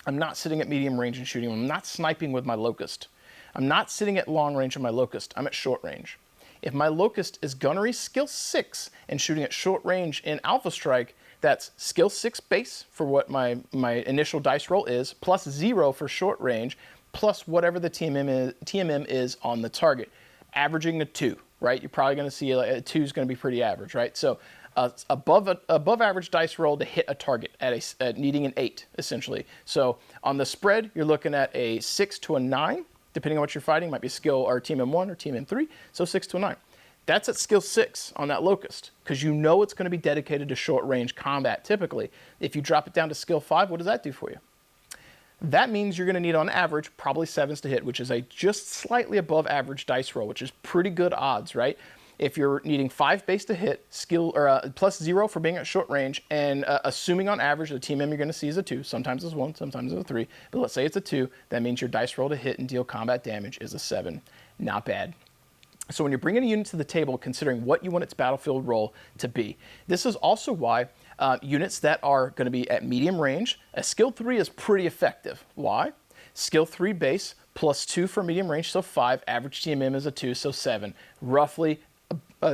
I'm not sitting at medium range and shooting them. I'm not sniping with my Locust. I'm not sitting at long range on my Locust. I'm at short range. If my Locust is gunnery skill 6 and shooting at short range in Alpha Strike, that's skill 6 base for what my initial dice roll is, plus 0 for short range, plus whatever the TMM is on the target, averaging a 2, right? You're probably going to see a 2 is going to be pretty average, right? So above average dice roll to hit a target at needing an 8, essentially. So on the spread, you're looking at a 6 to a 9. Depending on what you're fighting, might be skill or team M1 or team M3, so 6 to a 9. That's at skill 6 on that Locust, because you know it's going to be dedicated to short range combat typically. If you drop it down to skill 5, what does that do for you? That means you're going to need on average probably 7s to hit, which is a just slightly above average dice roll, which is pretty good odds, right? If you're needing 5 base to hit, skill or plus 0 for being at short range, and assuming on average the team M you're going to see is a 2, sometimes it's 1, sometimes it's a 3, but let's say it's a 2, that means your dice roll to hit and deal combat damage is a 7. Not bad. So when you're bringing a unit to the table, considering what you want its battlefield role to be. This is also why units that are going to be at medium range, a skill 3 is pretty effective. Why? Skill 3 base plus 2 for medium range, so 5. Average TMM is a 2, so 7. Roughly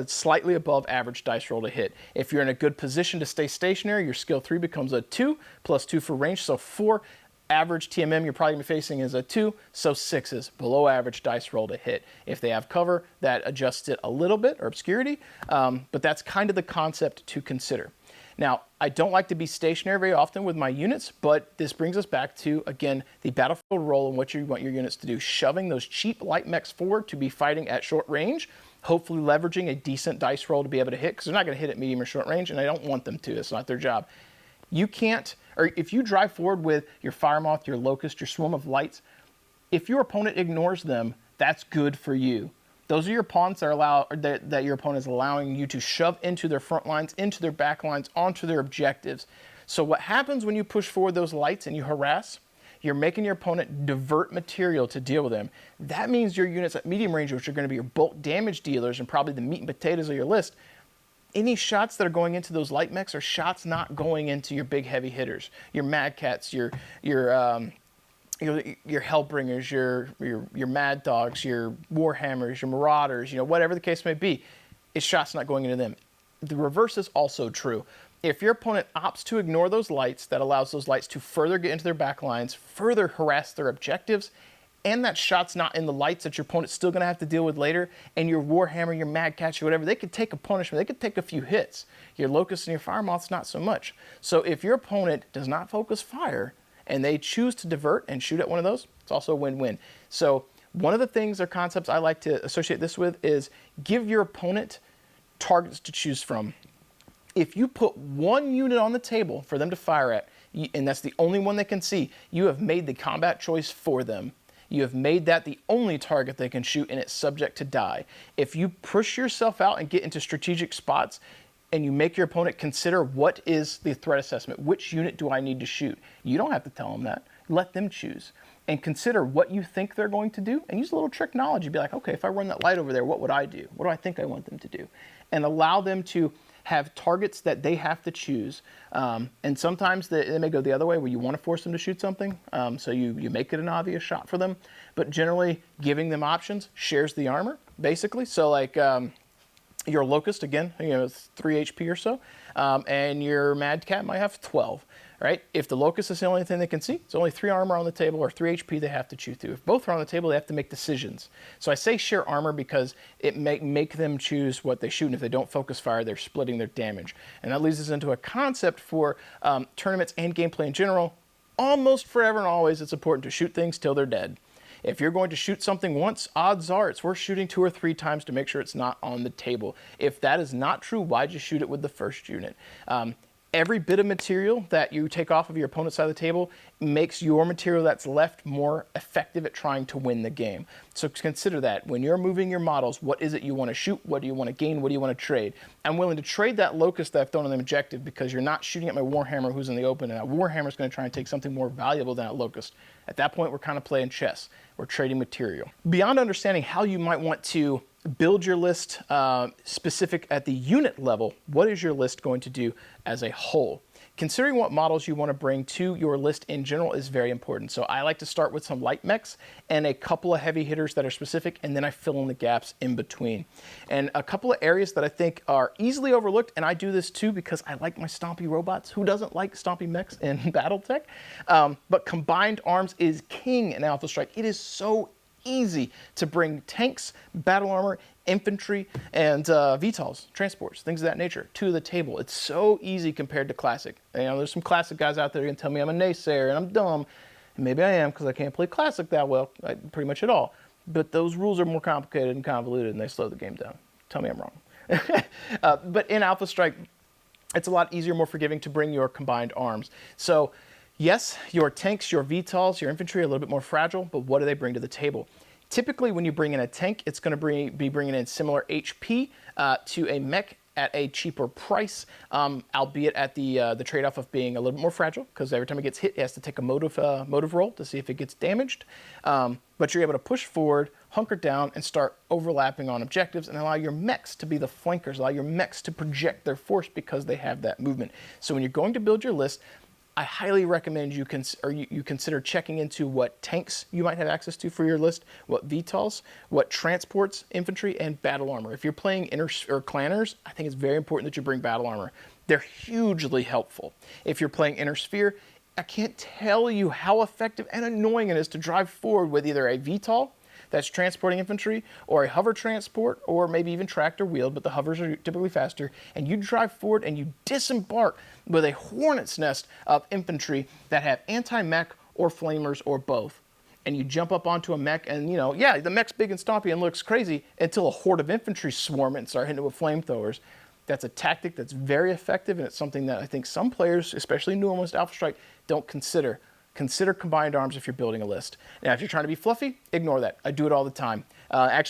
slightly above average dice roll to hit. If you're in a good position to stay stationary, your skill 3 becomes a 2, plus 2 for range, so 4. Average TMM you're probably going to be facing is a 2, so 6s, below average dice roll to hit. If they have cover, that adjusts it a little bit, or obscurity, but that's kind of the concept to consider. Now, I don't like to be stationary very often with my units, but this brings us back to, again, the battlefield role and what you want your units to do. Shoving those cheap light mechs forward to be fighting at short range, hopefully leveraging a decent dice roll to be able to hit, because they're not going to hit at medium or short range, and I don't want them to. It's not their job. You can't, or if you drive forward with your Fire Moth, your Locust, your Swarm of Lights, if your opponent ignores them, that's good for you. Those are your pawns that your opponent is allowing you to shove into their front lines, into their back lines, onto their objectives. So what happens when you push forward those lights and you harass? You're making your opponent divert material to deal with them. That means your units at medium range, which are going to be your bulk damage dealers and probably the meat and potatoes of your list, any shots that are going into those light mechs are shots not going into your big heavy hitters, your Mad Cats, your Hellbringers, your Mad Dogs, your Warhammers, your Marauders, whatever the case may be. It's shots not going into them. The reverse is also true. If your opponent opts to ignore those lights, that allows those lights to further get into their back lines, further harass their objectives, and that shot's not in the lights that your opponent's still going to have to deal with later, and your Warhammer, your Mad Catch, or whatever, they could take a punishment. They could take a few hits. Your Locust and your Fire Moths, not so much. So if your opponent does not focus fire, and they choose to divert and shoot at one of those, it's also a win-win. So one of the things or concepts I like to associate this with is give your opponent targets to choose from. If you put one unit on the table for them to fire at, and that's the only one they can see, you have made the combat choice for them. You have made that the only target they can shoot, and it's subject to die. If you push yourself out and get into strategic spots, and you make your opponent consider what is the threat assessment, which unit do I need to shoot? You don't have to tell them that. Let them choose. And consider what you think they're going to do, and use a little trick knowledge. You'd be like, okay, if I run that light over there, what would I do? What do I think I want them to do? And allow them to have targets that they have to choose. And sometimes they may go the other way where you want to force them to shoot something. So you make it an obvious shot for them. But generally, giving them options shares the armor, basically. So like your Locust, again, 3 HP or so. And your Mad Cat might have 12. Right? If the Locust is the only thing they can see, it's only 3 armor on the table or 3 HP they have to chew through. If both are on the table, they have to make decisions. So I say share armor because it make them choose what they shoot, and if they don't focus fire, they're splitting their damage. And that leads us into a concept for tournaments and gameplay in general. Almost forever and always, it's important to shoot things till they're dead. If you're going to shoot something once, odds are it's worth shooting 2 or 3 times to make sure it's not on the table. If that is not true, why'd you shoot it with the first unit? Every bit of material that you take off of your opponent's side of the table makes your material that's left more effective at trying to win the game. So consider that. When you're moving your models, what is it you want to shoot? What do you want to gain? What do you want to trade? I'm willing to trade that locust that I've thrown on the objective because you're not shooting at my Warhammer who's in the open, and that Warhammer is going to try and take something more valuable than that locust. At that point, we're kind of playing chess. We're trading material. Beyond understanding how you might want to build your list specific at the unit level, what is your list going to do as a whole? Considering what models you want to bring to your list in general is very important. So I like to start with some light mechs and a couple of heavy hitters that are specific, and then I fill in the gaps in between. And a couple of areas that I think are easily overlooked, and I do this too because I like my stompy robots. Who doesn't like stompy mechs in Battletech? But combined arms is king in Alpha Strike. It is so easy to bring tanks, battle armor, infantry, and VTOLs, transports, things of that nature to the table. It's so easy compared to Classic. You know, there's some Classic guys out there who can tell me I'm a naysayer and I'm dumb. And maybe I am because I can't play Classic that well, pretty much at all. But those rules are more complicated and convoluted and they slow the game down. Tell me I'm wrong. But in Alpha Strike, it's a lot easier, more forgiving to bring your combined arms. So yes, your tanks, your VTOLs, your infantry are a little bit more fragile, but what do they bring to the table? Typically, when you bring in a tank, it's going to be bringing in similar HP to a mech at a cheaper price, albeit at the trade-off of being a little bit more fragile, because every time it gets hit, it has to take a motive roll to see if it gets damaged. But you're able to push forward, hunker down, and start overlapping on objectives, and allow your mechs to be the flankers, allow your mechs to project their force because they have that movement. So when you're going to build your list, I highly recommend you consider checking into what tanks you might have access to for your list, what VTOLs, what transports, infantry, and battle armor. If you're playing clanners, I think it's very important that you bring battle armor. They're hugely helpful. If you're playing inner sphere, I can't tell you how effective and annoying it is to drive forward with either a VTOL that's transporting infantry, or a hover transport, or maybe even tractor wheeled, but the hovers are typically faster, and you drive forward and you disembark with a hornet's nest of infantry that have anti-mech or flamers or both. And you jump up onto a mech and, you know, yeah, the mech's big and stompy and looks crazy until a horde of infantry swarm it and start hitting it with flamethrowers. That's a tactic that's very effective, and it's something that I think some players, especially new ones to Alpha Strike, don't consider. Consider combined arms if you're building a list. Now, if you're trying to be fluffy, ignore that. I do it all the time. At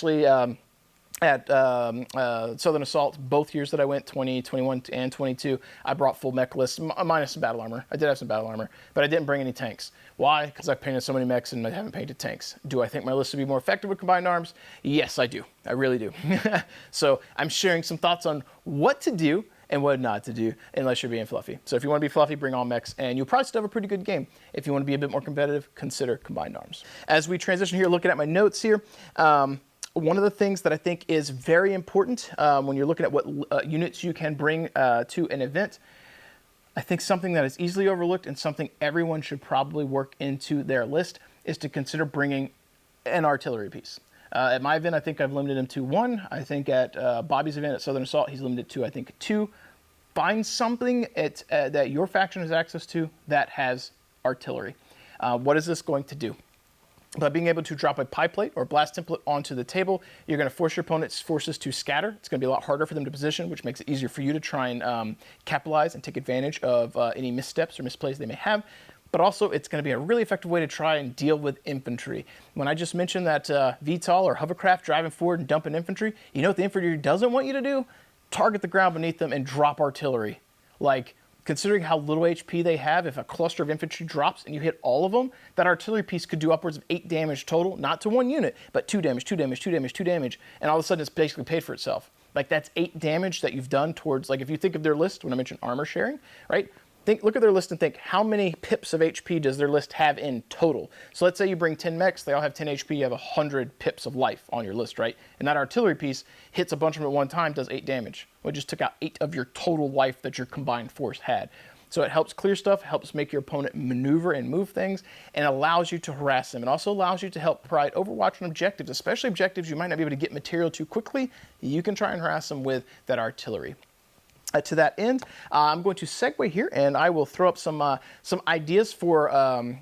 Southern Assault, both years that I went, 2021 and 22, I brought full mech lists, minus some battle armor. I did have some battle armor, but I didn't bring any tanks. Why? Because I've painted so many mechs and I haven't painted tanks. Do I think my list would be more effective with combined arms? Yes, I do. I really do. So I'm sharing some thoughts on what to do and what not to do unless you're being fluffy. So if you want to be fluffy, bring all mechs, and you'll probably still have a pretty good game. If you want to be a bit more competitive, consider combined arms. As we transition here, looking at my notes here, one of the things that I think is very important when you're looking at what units you can bring to an event, I think something that is easily overlooked and something everyone should probably work into their list is to consider bringing an artillery piece. At my event, I think I've limited him to 1. I think at Bobby's event at Southern Assault, he's limited to, I think, 2. Find something that your faction has access to that has artillery. What is this going to do? By being able to drop a pie plate or blast template onto the table, you're going to force your opponent's forces to scatter. It's going to be a lot harder for them to position, which makes it easier for you to try and capitalize and take advantage of any missteps or misplays they may have. But also, it's going to be a really effective way to try and deal with infantry. When I just mentioned that VTOL or hovercraft driving forward and dumping infantry, you know what the infantry doesn't want you to do? Target the ground beneath them and drop artillery. Like, considering how little HP they have, if a cluster of infantry drops and you hit all of them, that artillery piece could do upwards of 8 damage total, not to one unit, but 2 damage, 2 damage, 2 damage, 2 damage, and all of a sudden it's basically paid for itself. Like, that's 8 damage that you've done towards, like, if you think of their list, when I mentioned armor sharing, right? Look at their list and think, how many pips of HP does their list have in total? So let's say you bring 10 mechs, they all have 10 HP, you have 100 pips of life on your list, right? And that artillery piece hits a bunch of them at one time, does 8 damage. Well, it just took out 8 of your total life that your combined force had. So it helps clear stuff, helps make your opponent maneuver and move things, and allows you to harass them. It also allows you to help provide overwatch on objectives, especially objectives you might not be able to get material to quickly. You can try and harass them with that artillery. To that end, I'm going to segue here, and I will throw up some ideas for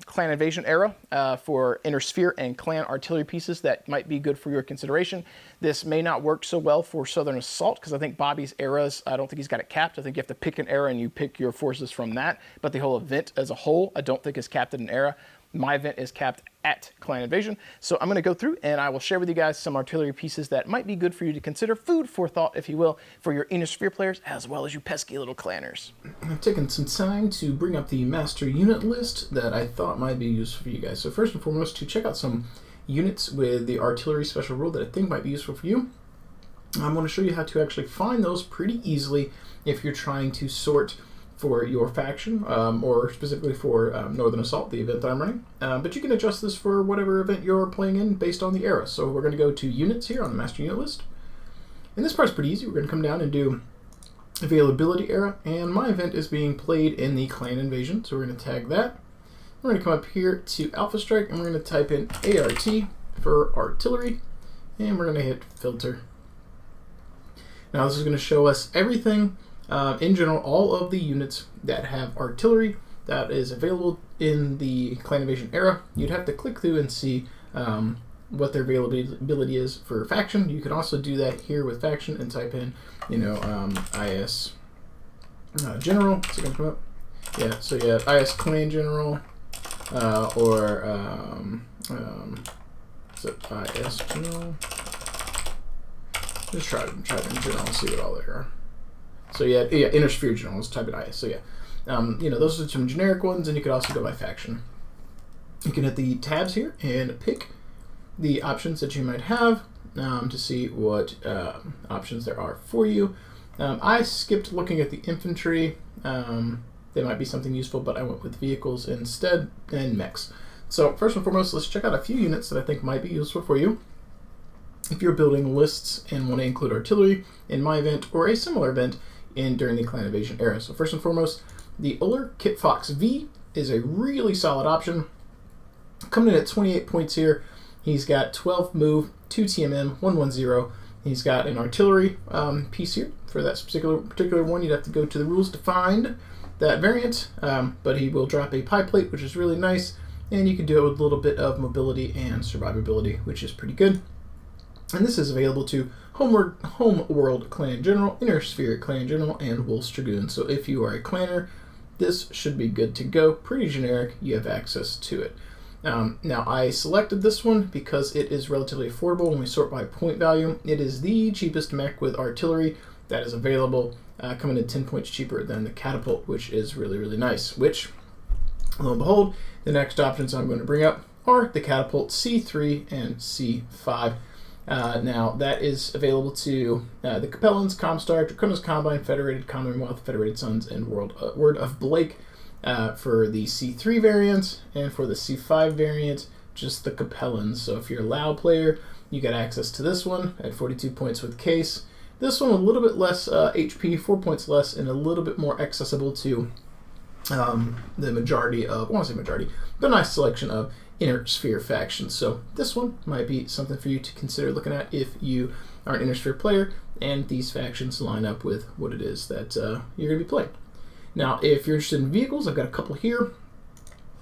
Clan Invasion era for Inner Sphere and Clan artillery pieces that might be good for your consideration. This may not work so well for Southern Assault because I think Bobby's eras, I don't think he's got it capped. I think you have to pick an era and you pick your forces from that. But the whole event as a whole, I don't think is capped at an era. My event is capped at Clan Invasion. So I'm going to go through and I will share with you guys some artillery pieces that might be good for you to consider, food for thought, if you will, for your Inner Sphere players, as well as you pesky little clanners. I've taken some time to bring up the master unit list that I thought might be useful for you guys. So first and foremost, to check out some units with the artillery special rule that I think might be useful for you. I'm going to show you how to actually find those pretty easily if you're trying to sort for your faction, or specifically for Northern Assault, the event that I'm running. But you can adjust this for whatever event you're playing in based on the era. So we're going to go to units here on the master unit list. And this part's pretty easy. We're going to come down and do availability era, and my event is being played in the Clan Invasion, so we're going to tag that. We're going to come up here to Alpha Strike, and we're going to type in ART for artillery, and we're going to hit filter. Now this is going to show us everything in general, all of the units that have artillery that is available in the Clan Invasion era. You'd have to click through and see what their availability is for faction. You can also do that here with faction and type in, IS General. Is it going to come up? Yeah, so you have IS Clan General, or is it IS General? Just try it in general and see what all there are. So yeah, Inner Sphere General, let's type it IS. So yeah, those are some generic ones, and you could also go by faction. You can hit the tabs here and pick the options that you might have to see what options there are for you. I skipped looking at the infantry. They might be something useful, but I went with vehicles instead and mechs. So first and foremost, let's check out a few units that I think might be useful for you if you're building lists and want to include artillery in my event or a similar event during the Clan Invasion era. So first and foremost, the Uller Kit Fox V is a really solid option. Coming in at 28 points here, he's got 12 move, 2 TMM, 110. He's got an artillery piece here. For that particular one, you'd have to go to the rules to find that variant, but he will drop a pie plate, which is really nice, and you can do it with a little bit of mobility and survivability, which is pretty good. And this is available to Homeworld Clan General, Inner Sphere Clan General, and Wolf's Dragoon. So if you are a clanner, this should be good to go. Pretty generic, you have access to it. Now I selected this one because it is relatively affordable when we sort by point value. It is the cheapest mech with artillery that is available, coming in 10 points cheaper than the catapult, which is really, really nice. Which, lo and behold, the next options I'm going to bring up are the catapult C3 and C5. Now, that is available to the Capellans, Comstar, Dracona's Combine, Federated Commonwealth, Federated Sons, and Word of Blake for the C3 variant, and for the C5 variant, just the Capellans. So if you're a LoW player, you get access to this one at 42 points with Case. This one a little bit less HP, 4 points less, and a little bit more accessible to the majority of, I want to say majority, but a nice selection of Inner Sphere factions. So this one might be something for you to consider looking at if you are an Inner Sphere player and these factions line up with what it is that you're going to be playing. Now, if you're interested in vehicles, I've got a couple here.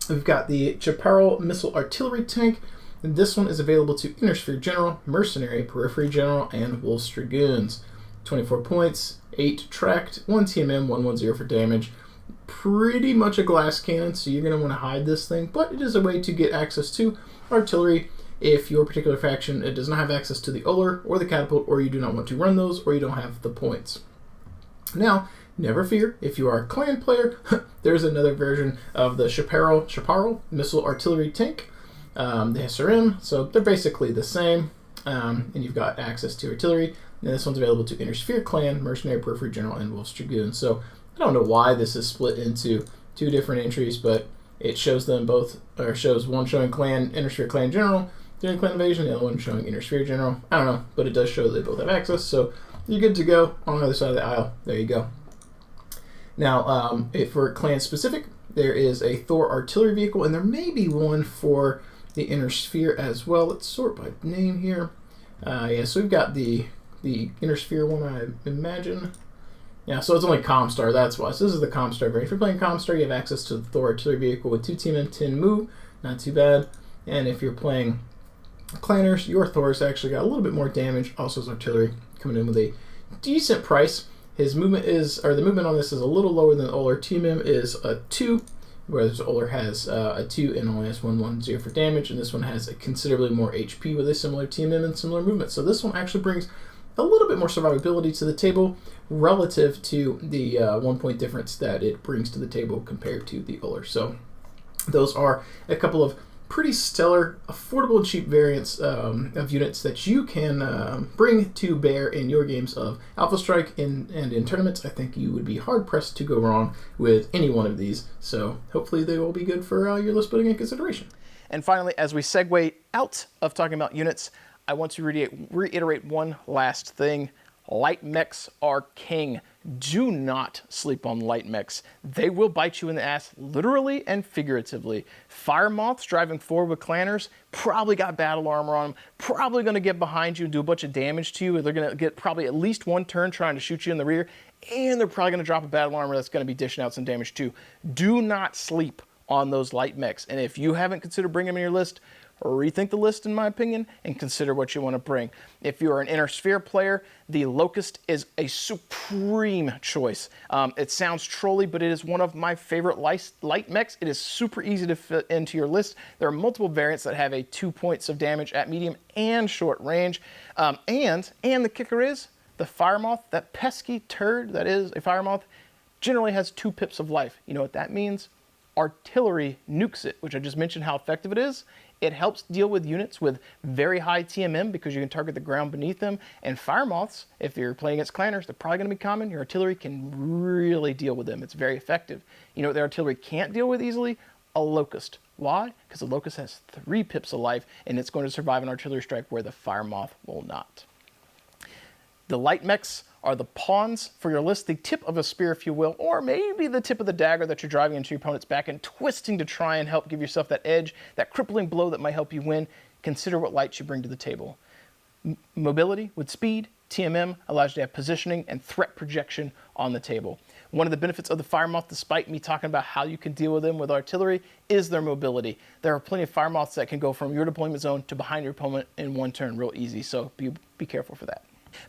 We've got the Chaparral Missile Artillery Tank. And this one is available to Inner Sphere General, Mercenary, Periphery General, and Wolf's Dragoons. 24 points, 8 tracked, 1 TMM, 110 for damage. Pretty much a glass cannon, so you're going to want to hide this thing, but it is a way to get access to artillery if your particular faction does not have access to the Uller or the catapult, or you do not want to run those, or you don't have the points. Now, never fear, if you are a clan player, there's another version of the Chaparral Missile Artillery Tank, the SRM, so they're basically the same, and you've got access to artillery. And this one's available to Inner Sphere Clan, Mercenary, Periphery General, and Wolf's Dragoon. So I don't know why this is split into 2 different entries, but it shows them both, or shows one showing Clan, Inner Sphere Clan General during Clan Invasion, the other one showing Inner Sphere General. I don't know, but it does show that they both have access, so you're good to go on the other side of the aisle. There you go. Now, if for Clan specific, there is a Thor artillery vehicle, and there may be one for the Inner Sphere as well. Let's sort by name here. Yeah, so we've got the Inner Sphere one, I imagine. Yeah, so it's only Comstar, that's why. So this is the Comstar variant. If you're playing Comstar, you have access to the Thor artillery vehicle with 2 TMM, 10 move, not too bad. And if you're playing Clanners, your Thor's actually got a little bit more damage. Also, his artillery coming in with a decent price. His movement the movement on this is a little lower than Oler. TMM is a 2, whereas Oler has a 2 and only has 110 for damage, and this one has a considerably more HP with a similar TMM and similar movement. So this one actually brings a little bit more survivability to the table relative to the 1 point difference that it brings to the table compared to the Oler. So those are a couple of pretty stellar, affordable, and cheap variants of units that you can bring to bear in your games of Alpha Strike and in tournaments. I think you would be hard-pressed to go wrong with any one of these. So hopefully they will be good for your list building and consideration. And finally, as we segue out of talking about units, I want to reiterate one last thing. Light mechs are king. Do not sleep on light mechs. They will bite you in the ass, literally and figuratively. Fire moths driving forward with clanners probably got battle armor on them, probably going to get behind you and do a bunch of damage to you. They're going to get probably at least one turn trying to shoot you in the rear, and they're probably going to drop a battle armor that's going to be dishing out some damage too. Do not sleep on those light mechs. And if you haven't considered bringing them in your list, rethink the list, in my opinion, and consider what you want to bring. If you are an Inner Sphere player, the Locust is a supreme choice. It sounds trolly, but it is one of my favorite light mechs. It is super easy to fit into your list. There are multiple variants that have a 2 points of damage at medium and short range. And the kicker is, the Fire Moth, that pesky turd that is a Fire Moth, generally has 2 pips of life. You know what that means? Artillery nukes it, which I just mentioned how effective it is. It helps deal with units with very high TMM because you can target the ground beneath them. And Fire Moths, if you're playing against clanners, they're probably going to be common. Your artillery can really deal with them. It's very effective. You know what the artillery can't deal with easily? A Locust. Why? Because the Locust has 3 pips of life, and it's going to survive an artillery strike where the Fire Moth will not. The light mechs are the pawns for your list, the tip of a spear, if you will, or maybe the tip of the dagger that you're driving into your opponent's back and twisting to try and help give yourself that edge, that crippling blow that might help you win. Consider what lights you bring to the table. Mobility with speed, TMM allows you to have positioning and threat projection on the table. One of the benefits of the Fire Moth, despite me talking about how you can deal with them with artillery, is their mobility. There are plenty of Fire Moths that can go from your deployment zone to behind your opponent in one turn real easy, so be careful for that.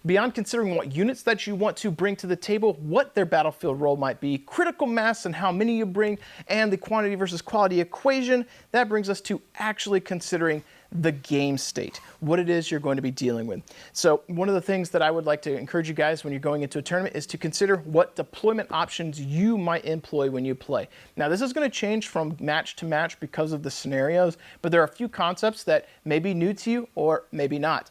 Beyond considering what units that you want to bring to the table, what their battlefield role might be, critical mass and how many you bring, and the quantity versus quality equation, that brings us to actually considering the game state, what it is you're going to be dealing with. So one of the things that I would like to encourage you guys when you're going into a tournament is to consider what deployment options you might employ when you play. Now this is going to change from match to match because of the scenarios, but there are a few concepts that may be new to you or maybe not.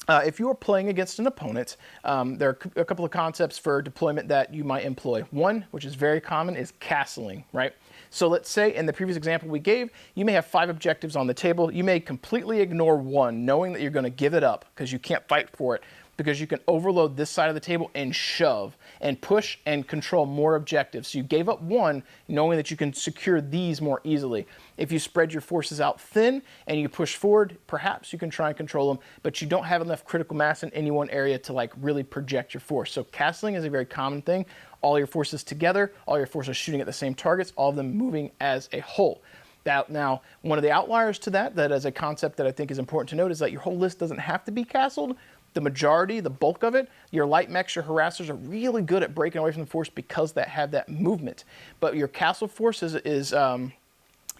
If you're playing against an opponent, there are a couple of concepts for deployment that you might employ. One, which is very common, is castling, right? So let's say in the previous example we gave, you may have 5 objectives on the table. You may completely ignore one, knowing that you're going to give it up because you can't fight for it, because you can overload this side of the table and shove and push and control more objectives. So you gave up one, knowing that you can secure these more easily. If you spread your forces out thin and you push forward, perhaps you can try and control them, but you don't have enough critical mass in any one area to like really project your force. So castling is a very common thing. All your forces together, all your forces shooting at the same targets, all of them moving as a whole. Now, one of the outliers to that is a concept that I think is important to note, is that your whole list doesn't have to be castled. The majority, the bulk of it, your light mechs, your harassers are really good at breaking away from the force because they have that movement. But your castle force is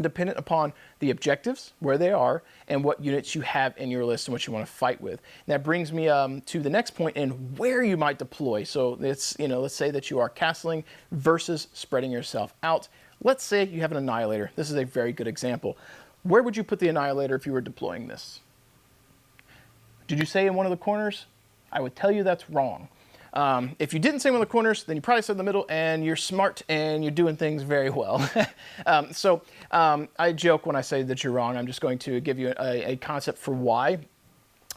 dependent upon the objectives, where they are, and what units you have in your list and what you want to fight with. And that brings me to the next point in where you might deploy. So it's, let's say that you are castling versus spreading yourself out. Let's say you have an Annihilator. This is a very good example. Where would you put the Annihilator if you were deploying this? Did you say in one of the corners? I would tell you that's wrong. If you didn't say one of the corners, then you probably said in the middle, and you're smart and you're doing things very well. I joke when I say that you're wrong. I'm just going to give you a concept for why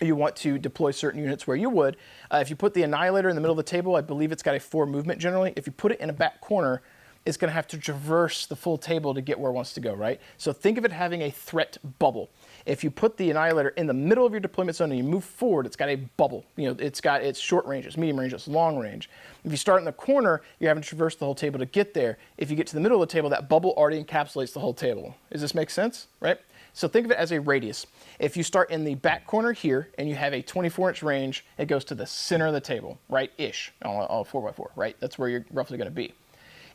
you want to deploy certain units where you would. If you put the Annihilator in the middle of the table, I believe it's got a 4 movement generally. If you put it in a back corner, it's going to have to traverse the full table to get where it wants to go, right? So think of it having a threat bubble. If you put the Annihilator in the middle of your deployment zone and you move forward, it's got a bubble. It's got its short range, its medium range, its long range. If you start in the corner, you're having to traverse the whole table to get there. If you get to the middle of the table, that bubble already encapsulates the whole table. Does this make sense, right? So think of it as a radius. If you start in the back corner here and you have a 24-inch range, it goes to the center of the table, right-ish, on a 4x4, right? That's where you're roughly going to be.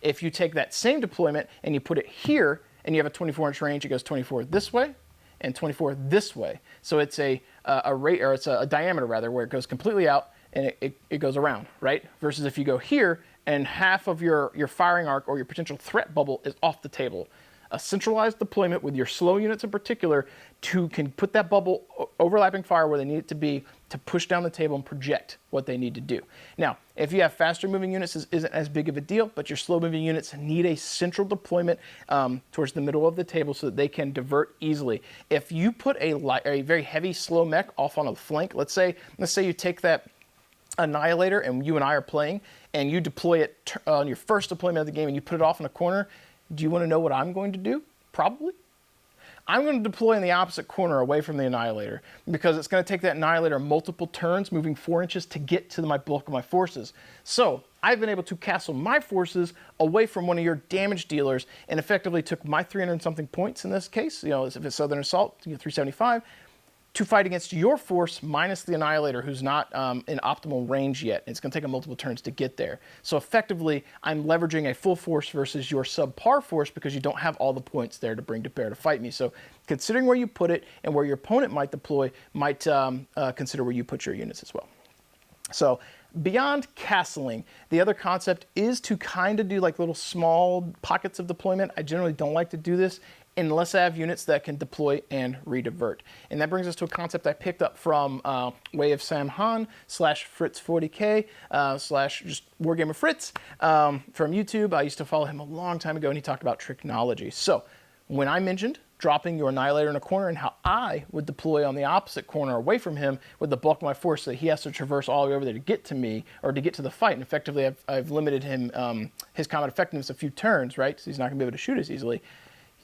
If you take that same deployment and you put it here and you have a 24-inch range, it goes 24 this way and 24 this way. So it's a diameter rather, where it goes completely out and it goes around, right? Versus if you go here and half of your firing arc or your potential threat bubble is off the table. A centralized deployment with your slow units in particular can put that bubble overlapping fire where they need it to be to push down the table and project what they need to do. Now, if you have faster moving units, this isn't as big of a deal, but your slow moving units need a central deployment towards the middle of the table so that they can divert easily. If you put a very heavy slow mech off on a flank, let's say you take that Annihilator and you and I are playing and you deploy it on your first deployment of the game and you put it off in a corner, do you want to know what I'm going to do? Probably. I'm going to deploy in the opposite corner away from the Annihilator because it's going to take that Annihilator multiple turns, moving 4 inches to get to my bulk of my forces. So I've been able to castle my forces away from one of your damage dealers and effectively took my 300 and something points in this case, if it's Southern Assault, 375, to fight against your force minus the Annihilator, who's not in optimal range yet. It's going to take multiple turns to get there. So effectively, I'm leveraging a full force versus your subpar force because you don't have all the points there to bring to bear to fight me. So considering where you put it and where your opponent might deploy, might consider where you put your units as well. So beyond castling, the other concept is to kind of do like little small pockets of deployment. I generally don't like to do this unless I have units that can deploy and redivert. And that brings us to a concept I picked up from Way of Sam Han / Fritz40k / just Wargamer Fritz from YouTube. I used to follow him a long time ago and he talked about tricknology. So when I mentioned dropping your Annihilator in a corner and how I would deploy on the opposite corner away from him with the bulk of my force so that he has to traverse all the way over there to get to me or to get to the fight. And effectively I've limited him, his combat effectiveness a few turns, right? So he's not gonna be able to shoot as easily.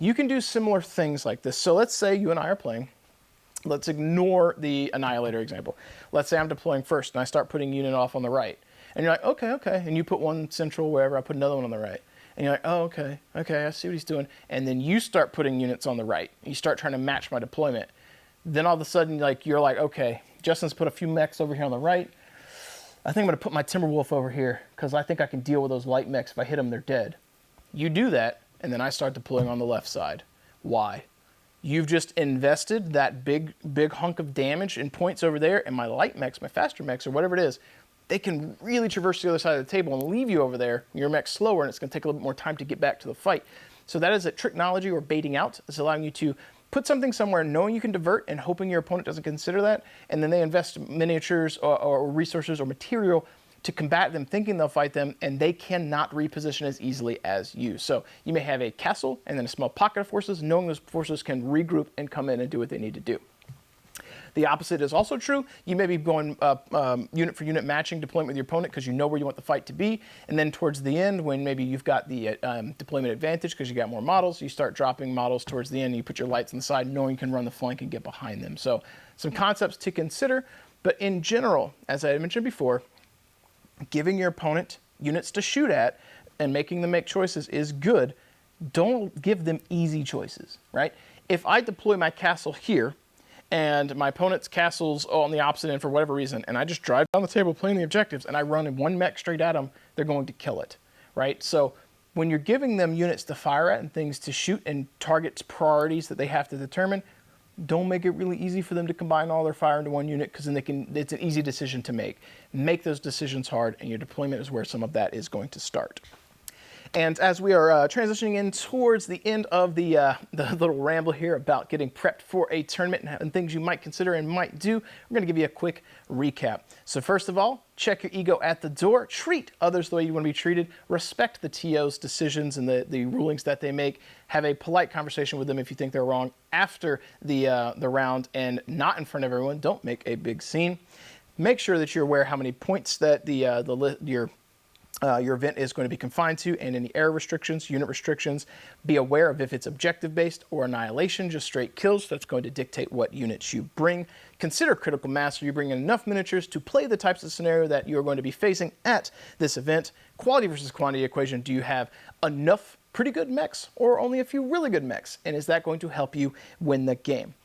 You can do similar things like this. So let's say you and I are playing. Let's ignore the Annihilator example. Let's say I'm deploying first and I start putting unit off on the right. And you're like, okay. And you put one central wherever, I put another one on the right. And you're like, oh, okay, I see what he's doing. And then you start putting units on the right. You start trying to match my deployment. Then all of a sudden, you're like, okay, Justin's put a few mechs over here on the right. I think I'm gonna put my Timberwolf over here because I think I can deal with those light mechs. If I hit them, they're dead. You do that, and then I start deploying on the left side. Why? You've just invested that big hunk of damage and points over there, and my light mechs, my faster mechs, or whatever it is, they can really traverse the other side of the table and leave you over there. Your mech's slower, and it's going to take a little bit more time to get back to the fight. So that is a tricknology or baiting out. It's allowing you to put something somewhere knowing you can divert and hoping your opponent doesn't consider that, and then they invest miniatures or resources or material to combat them, thinking they'll fight them, and they cannot reposition as easily as you. So you may have a castle and then a small pocket of forces, knowing those forces can regroup and come in and do what they need to do. The opposite is also true. You may be going unit for unit matching deployment with your opponent because you know where you want the fight to be, and then towards the end, when maybe you've got the deployment advantage because you got more models, you start dropping models towards the end, and you put your lights on the side knowing you can run the flank and get behind them. So some concepts to consider, but in general, as I mentioned before, giving your opponent units to shoot at and making them make choices is good. Don't give them easy choices, right? If I deploy my castle here and my opponent's castle's on the opposite end for whatever reason, and I just drive down the table playing the objectives and I run in one mech straight at them, they're going to kill it, right? So when you're giving them units to fire at and things to shoot and targets priorities that they have to determine, don't make it really easy for them to combine all their fire into one unit because then it's an easy decision to make. Make those decisions hard, and your deployment is where some of that is going to start. And as we are transitioning in towards the end of the little ramble here about getting prepped for a tournament and things you might consider and might do, we're going to give you a quick recap. So first of all, check your ego at the door. Treat others the way you want to be treated. Respect the TO's decisions and the rulings that they make. Have a polite conversation with them if you think they're wrong after the round and not in front of everyone. Don't make a big scene. Make sure that you're aware how many points that your your event is going to be confined to, and any area restrictions, unit restrictions. Be aware of if it's objective-based or annihilation, just straight kills. That's going to dictate what units you bring. Consider critical mass. Are you bringing enough miniatures to play the types of scenario that you're going to be facing at this event? Quality versus quantity equation. Do you have enough pretty good mechs or only a few really good mechs? And is that going to help you win the game?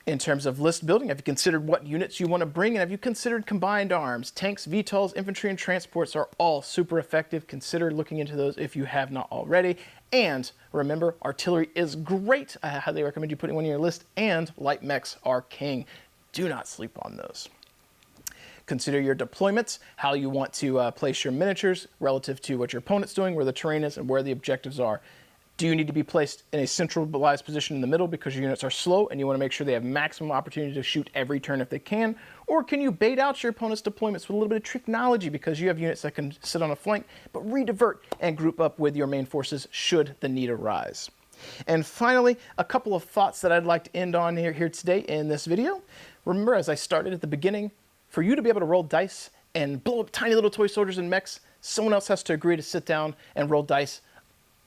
In terms of list building, have you considered what units you want to bring? And have you considered combined arms? Tanks, VTOLs, infantry, and transports are all super effective. Consider looking into those if you have not already. And remember, artillery is great. I highly recommend you putting one on your list. And light mechs are king. Do not sleep on those. Consider your deployments, how you want to place your miniatures relative to what your opponent's doing, where the terrain is, and where the objectives are. Do you need to be placed in a centralized position in the middle because your units are slow and you want to make sure they have maximum opportunity to shoot every turn if they can? Or can you bait out your opponent's deployments with a little bit of technology because you have units that can sit on a flank but re-divert and group up with your main forces should the need arise? And finally, a couple of thoughts that I'd like to end on here today in this video. Remember, as I started at the beginning, for you to be able to roll dice and blow up tiny little toy soldiers and mechs, someone else has to agree to sit down and roll dice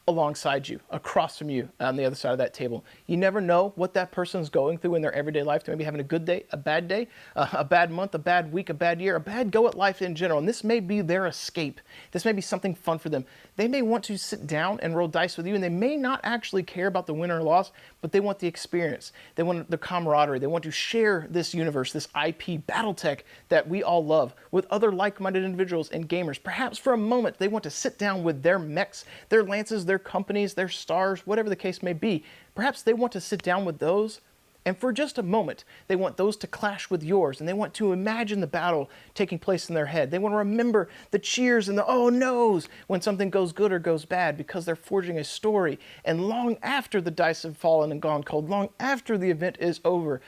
alongside you, across from you, on the other side of that table. You never know what that person's going through in their everyday life. They may be having a good day, a bad month, a bad week, a bad year, a bad go at life in general. And this may be their escape. This may be something fun for them. They may want to sit down and roll dice with you, and they may not actually care about the win or loss, but they want the experience. They want the camaraderie. They want to share this universe, this IP, Battletech, that we all love, with other like-minded individuals and gamers. Perhaps for a moment, they want to sit down with their mechs, their lances, their companies, their stars, whatever the case may be. Perhaps they want to sit down with those, and for just a moment, they want those to clash with yours, and they want to imagine the battle taking place in their head. They want to remember the cheers and the oh no's when something goes good or goes bad, because they're forging a story. And long after the dice have fallen and gone cold, long after the event is over,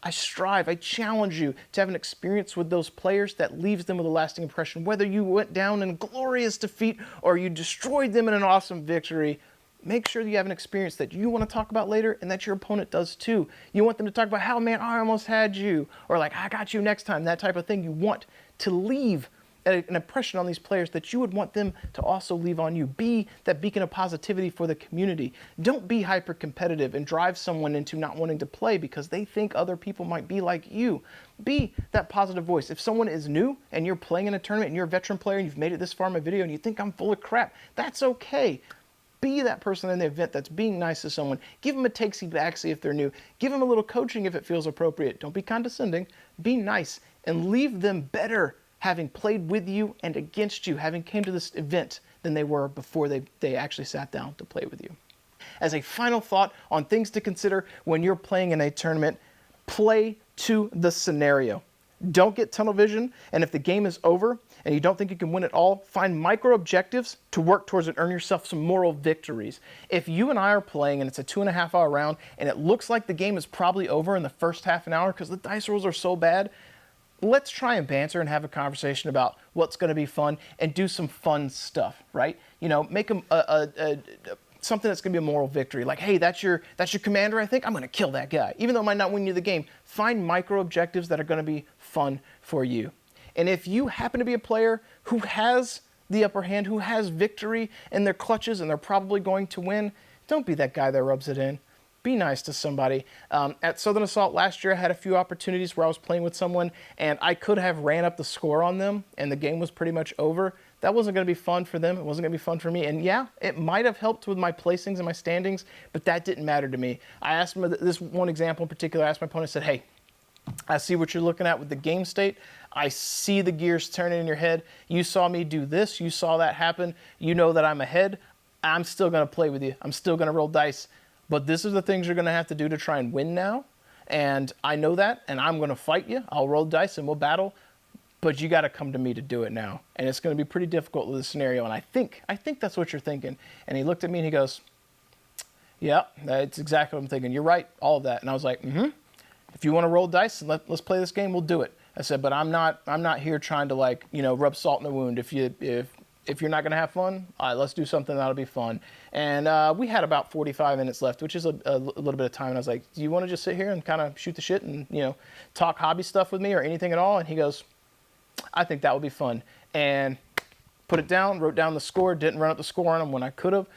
I challenge you to have an experience with those players that leaves them with a lasting impression. Whether you went down in glorious defeat or you destroyed them in an awesome victory, make sure that you have an experience that you want to talk about later and that your opponent does too. You want them to talk about how, man, I almost had you, or like, I got you next time, that type of thing. You want to leave an impression on these players that you would want them to also leave on you. Be that beacon of positivity for the community. Don't be hyper competitive and drive someone into not wanting to play because they think other people might be like you. Be that positive voice. If someone is new and you're playing in a tournament and you're a veteran player and you've made it this far in my video and you think I'm full of crap, that's okay. Be that person in the event that's being nice to someone. Give them a takesy-backsy if they're new. Give them a little coaching if it feels appropriate. Don't be condescending. Be nice and leave them better having played with you and against you, having came to this event than they were before they actually sat down to play with you. As a final thought on things to consider when you're playing in a tournament, play to the scenario. Don't get tunnel vision, and if the game is over and you don't think you can win it all, find micro objectives to work towards and earn yourself some moral victories. If you and I are playing and it's a 2.5 hour round and it looks like the game is probably over in the first half an hour because the dice rolls are so bad, let's try and banter and have a conversation about what's going to be fun and do some fun stuff, right? You know, make them something that's going to be a moral victory. Like, hey, that's your commander, I think? I'm going to kill that guy. Even though it might not win you the game, find micro objectives that are going to be fun for you. And if you happen to be a player who has the upper hand, who has victory in their clutches and they're probably going to win, don't be that guy that rubs it in. Be nice to somebody. At Southern Assault last year, I had a few opportunities where I was playing with someone and I could have ran up the score on them and the game was pretty much over. That wasn't going to be fun for them. It wasn't going to be fun for me. And yeah, it might have helped with my placings and my standings, but that didn't matter to me. I asked him, this one example in particular, I asked my opponent, I said, hey, I see what you're looking at with the game state. I see the gears turning in your head. You saw me do this. You saw that happen. You know that I'm ahead. I'm still going to play with you. I'm still going to roll dice. But this is the things you're going to have to do to try and win now. And I know that, and I'm going to fight you. I'll roll dice and we'll battle. But you got to come to me to do it now. And it's going to be pretty difficult with this scenario. And I think that's what you're thinking. And he looked at me and he goes, yeah, that's exactly what I'm thinking. You're right, all of that. And I was like, if you want to roll dice and let's play this game, we'll do it. I said, but I'm not here trying to, like, you know, rub salt in the wound. If you're not going to have fun, all right, let's do something that'll be fun. And we had about 45 minutes left, which is a little bit of time. And I was like, do you want to just sit here and kind of shoot the shit and, you know, talk hobby stuff with me or anything at all? And he goes, I think that would be fun. And put it down, wrote down the score, didn't run up the score on him when I could have.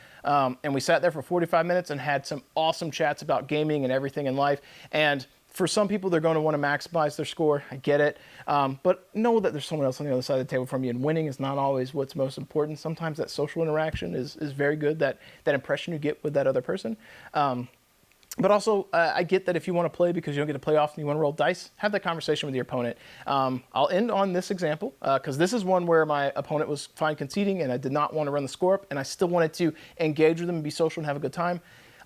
And we sat there for 45 minutes and had some awesome chats about gaming and everything in life. And for some people, they're going to want to maximize their score. I get it. But know that there's someone else on the other side of the table from you, and winning is not always what's most important. Sometimes that social interaction is very good, that impression you get with that other person. But also, I get that if you want to play because you don't get to play often, you want to roll dice, have that conversation with your opponent. I'll end on this example, because this is one where my opponent was fine conceding, and I did not want to run the score up, and I still wanted to engage with them and be social and have a good time.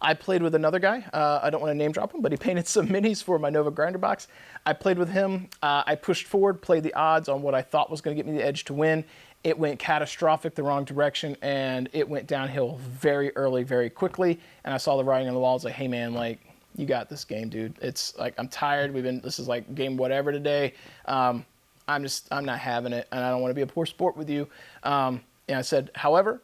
I played with another guy. I don't want to name drop him, but he painted some minis for my Nova grinder box. I played with him. I pushed forward, played the odds on what I thought was going to get me the edge to win. It went catastrophic the wrong direction, and it went downhill very early, very quickly. And I saw the writing on the wall. I was like, hey, man, like, you got this game, dude. It's like, I'm tired. This is like game whatever today. I'm not having it, and I don't want to be a poor sport with you. And I said, however,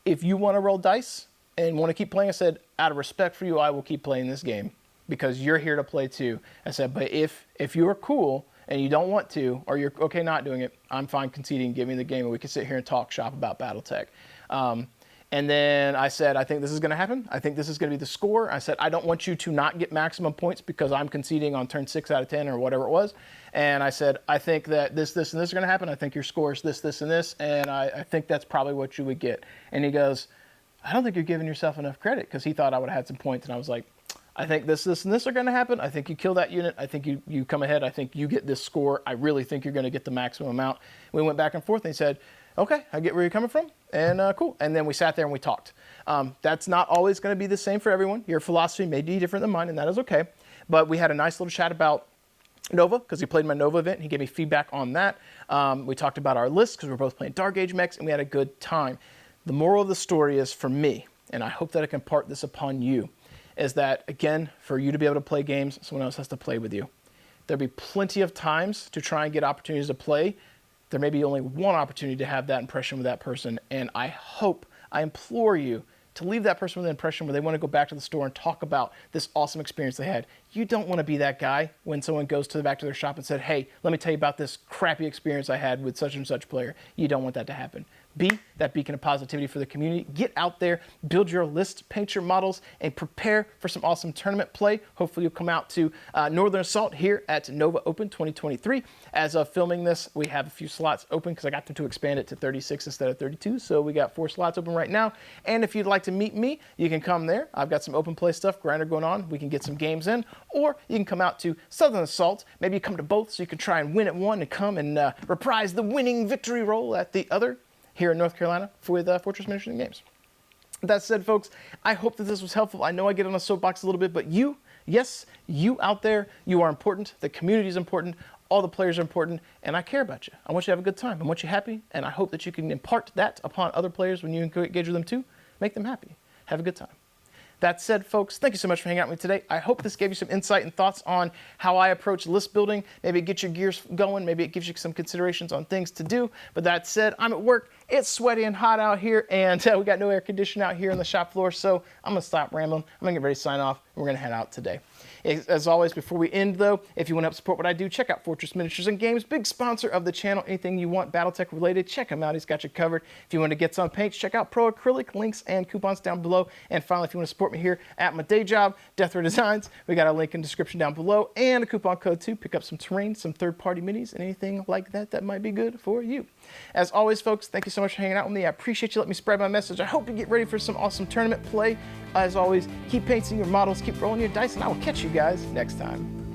if you want to roll dice and want to keep playing, I said, out of respect for you, I will keep playing this game because you're here to play too. I said, but if you are cool and you don't want to, or you're okay not doing it, I'm fine conceding, give me the game, and we can sit here and talk shop about Battletech. And then I said, I think this is going to happen. I think this is going to be the score. I said, I don't want you to not get maximum points because I'm conceding on turn 6 out of 10 or whatever it was. And I said, I think that this, and this are going to happen. I think your score is this, and this. And I think that's probably what you would get. And he goes, I don't think you're giving yourself enough credit, because he thought I would have had some points. And I was like, I think this, and this are going to happen. I think you kill that unit. I think you come ahead. I think you get this score. I really think you're going to get the maximum amount. We went back and forth, and he said, okay, I get where you're coming from, and cool. And then we sat there and we talked. That's not always going to be the same for everyone. Your philosophy may be different than mine, and that is okay. But we had a nice little chat about Nova, because he played my Nova event, and he gave me feedback on that. We talked about our lists, because we were both playing Dark Age mechs, and we had a good time. The moral of the story is, for me, and I hope that I can impart this upon you, is that, again, for you to be able to play games, someone else has to play with you. There'll be plenty of times to try and get opportunities to play. There may be only one opportunity to have that impression with that person, and I implore you to leave that person with an impression where they want to go back to the store and talk about this awesome experience they had. You don't want to be that guy when someone goes back to their shop and said, hey, let me tell you about this crappy experience I had with such and such player. You don't want that to happen. Be that beacon of positivity for the community. Get out there, build your list, paint your models, and prepare for some awesome tournament play. Hopefully you'll come out to Northern Assault here at Nova Open 2023. As of filming this, we have a few slots open because I got them to expand it to 36 instead of 32. So we got 4 slots open right now. And if you'd like to meet me, you can come there. I've got some open play stuff, grinder going on. We can get some games in. Or you can come out to Southern Assault. Maybe you come to both so you can try and win at one and come and reprise the winning victory roll at the other here in North Carolina with Fortress Miniatures and Games. That said, folks, I hope that this was helpful. I know I get on a soapbox a little bit, but you, yes, you out there, you are important. The community is important. All the players are important, and I care about you. I want you to have a good time. I want you happy, and I hope that you can impart that upon other players when you engage with them too. Make them happy. Have a good time. That said, folks, thank you so much for hanging out with me today. I hope this gave you some insight and thoughts on how I approach list building. Maybe it gets your gears going. Maybe it gives you some considerations on things to do. But that said, I'm at work. It's sweaty and hot out here, and we got no air conditioning out here on the shop floor, so I'm going to stop rambling. I'm going to get ready to sign off, and we're going to head out today. As always, before we end, though, if you want to help support what I do, check out Fortress Miniatures and Games, big sponsor of the channel. Anything you want Battletech related, check him out. He's got you covered. If you want to get some paints, check out Pro Acrylic, links and coupons down below. And finally, if you want to support me here at my day job, Death Ray Designs, we got a link in the description down below and a coupon code to pick up some terrain, some third-party minis, and anything like that that might be good for you. As always, folks, thank you so much for hanging out with me. I appreciate you letting me spread my message. I hope you get ready for some awesome tournament play. As always, keep painting your models, keep rolling your dice, and I will catch you guys next time.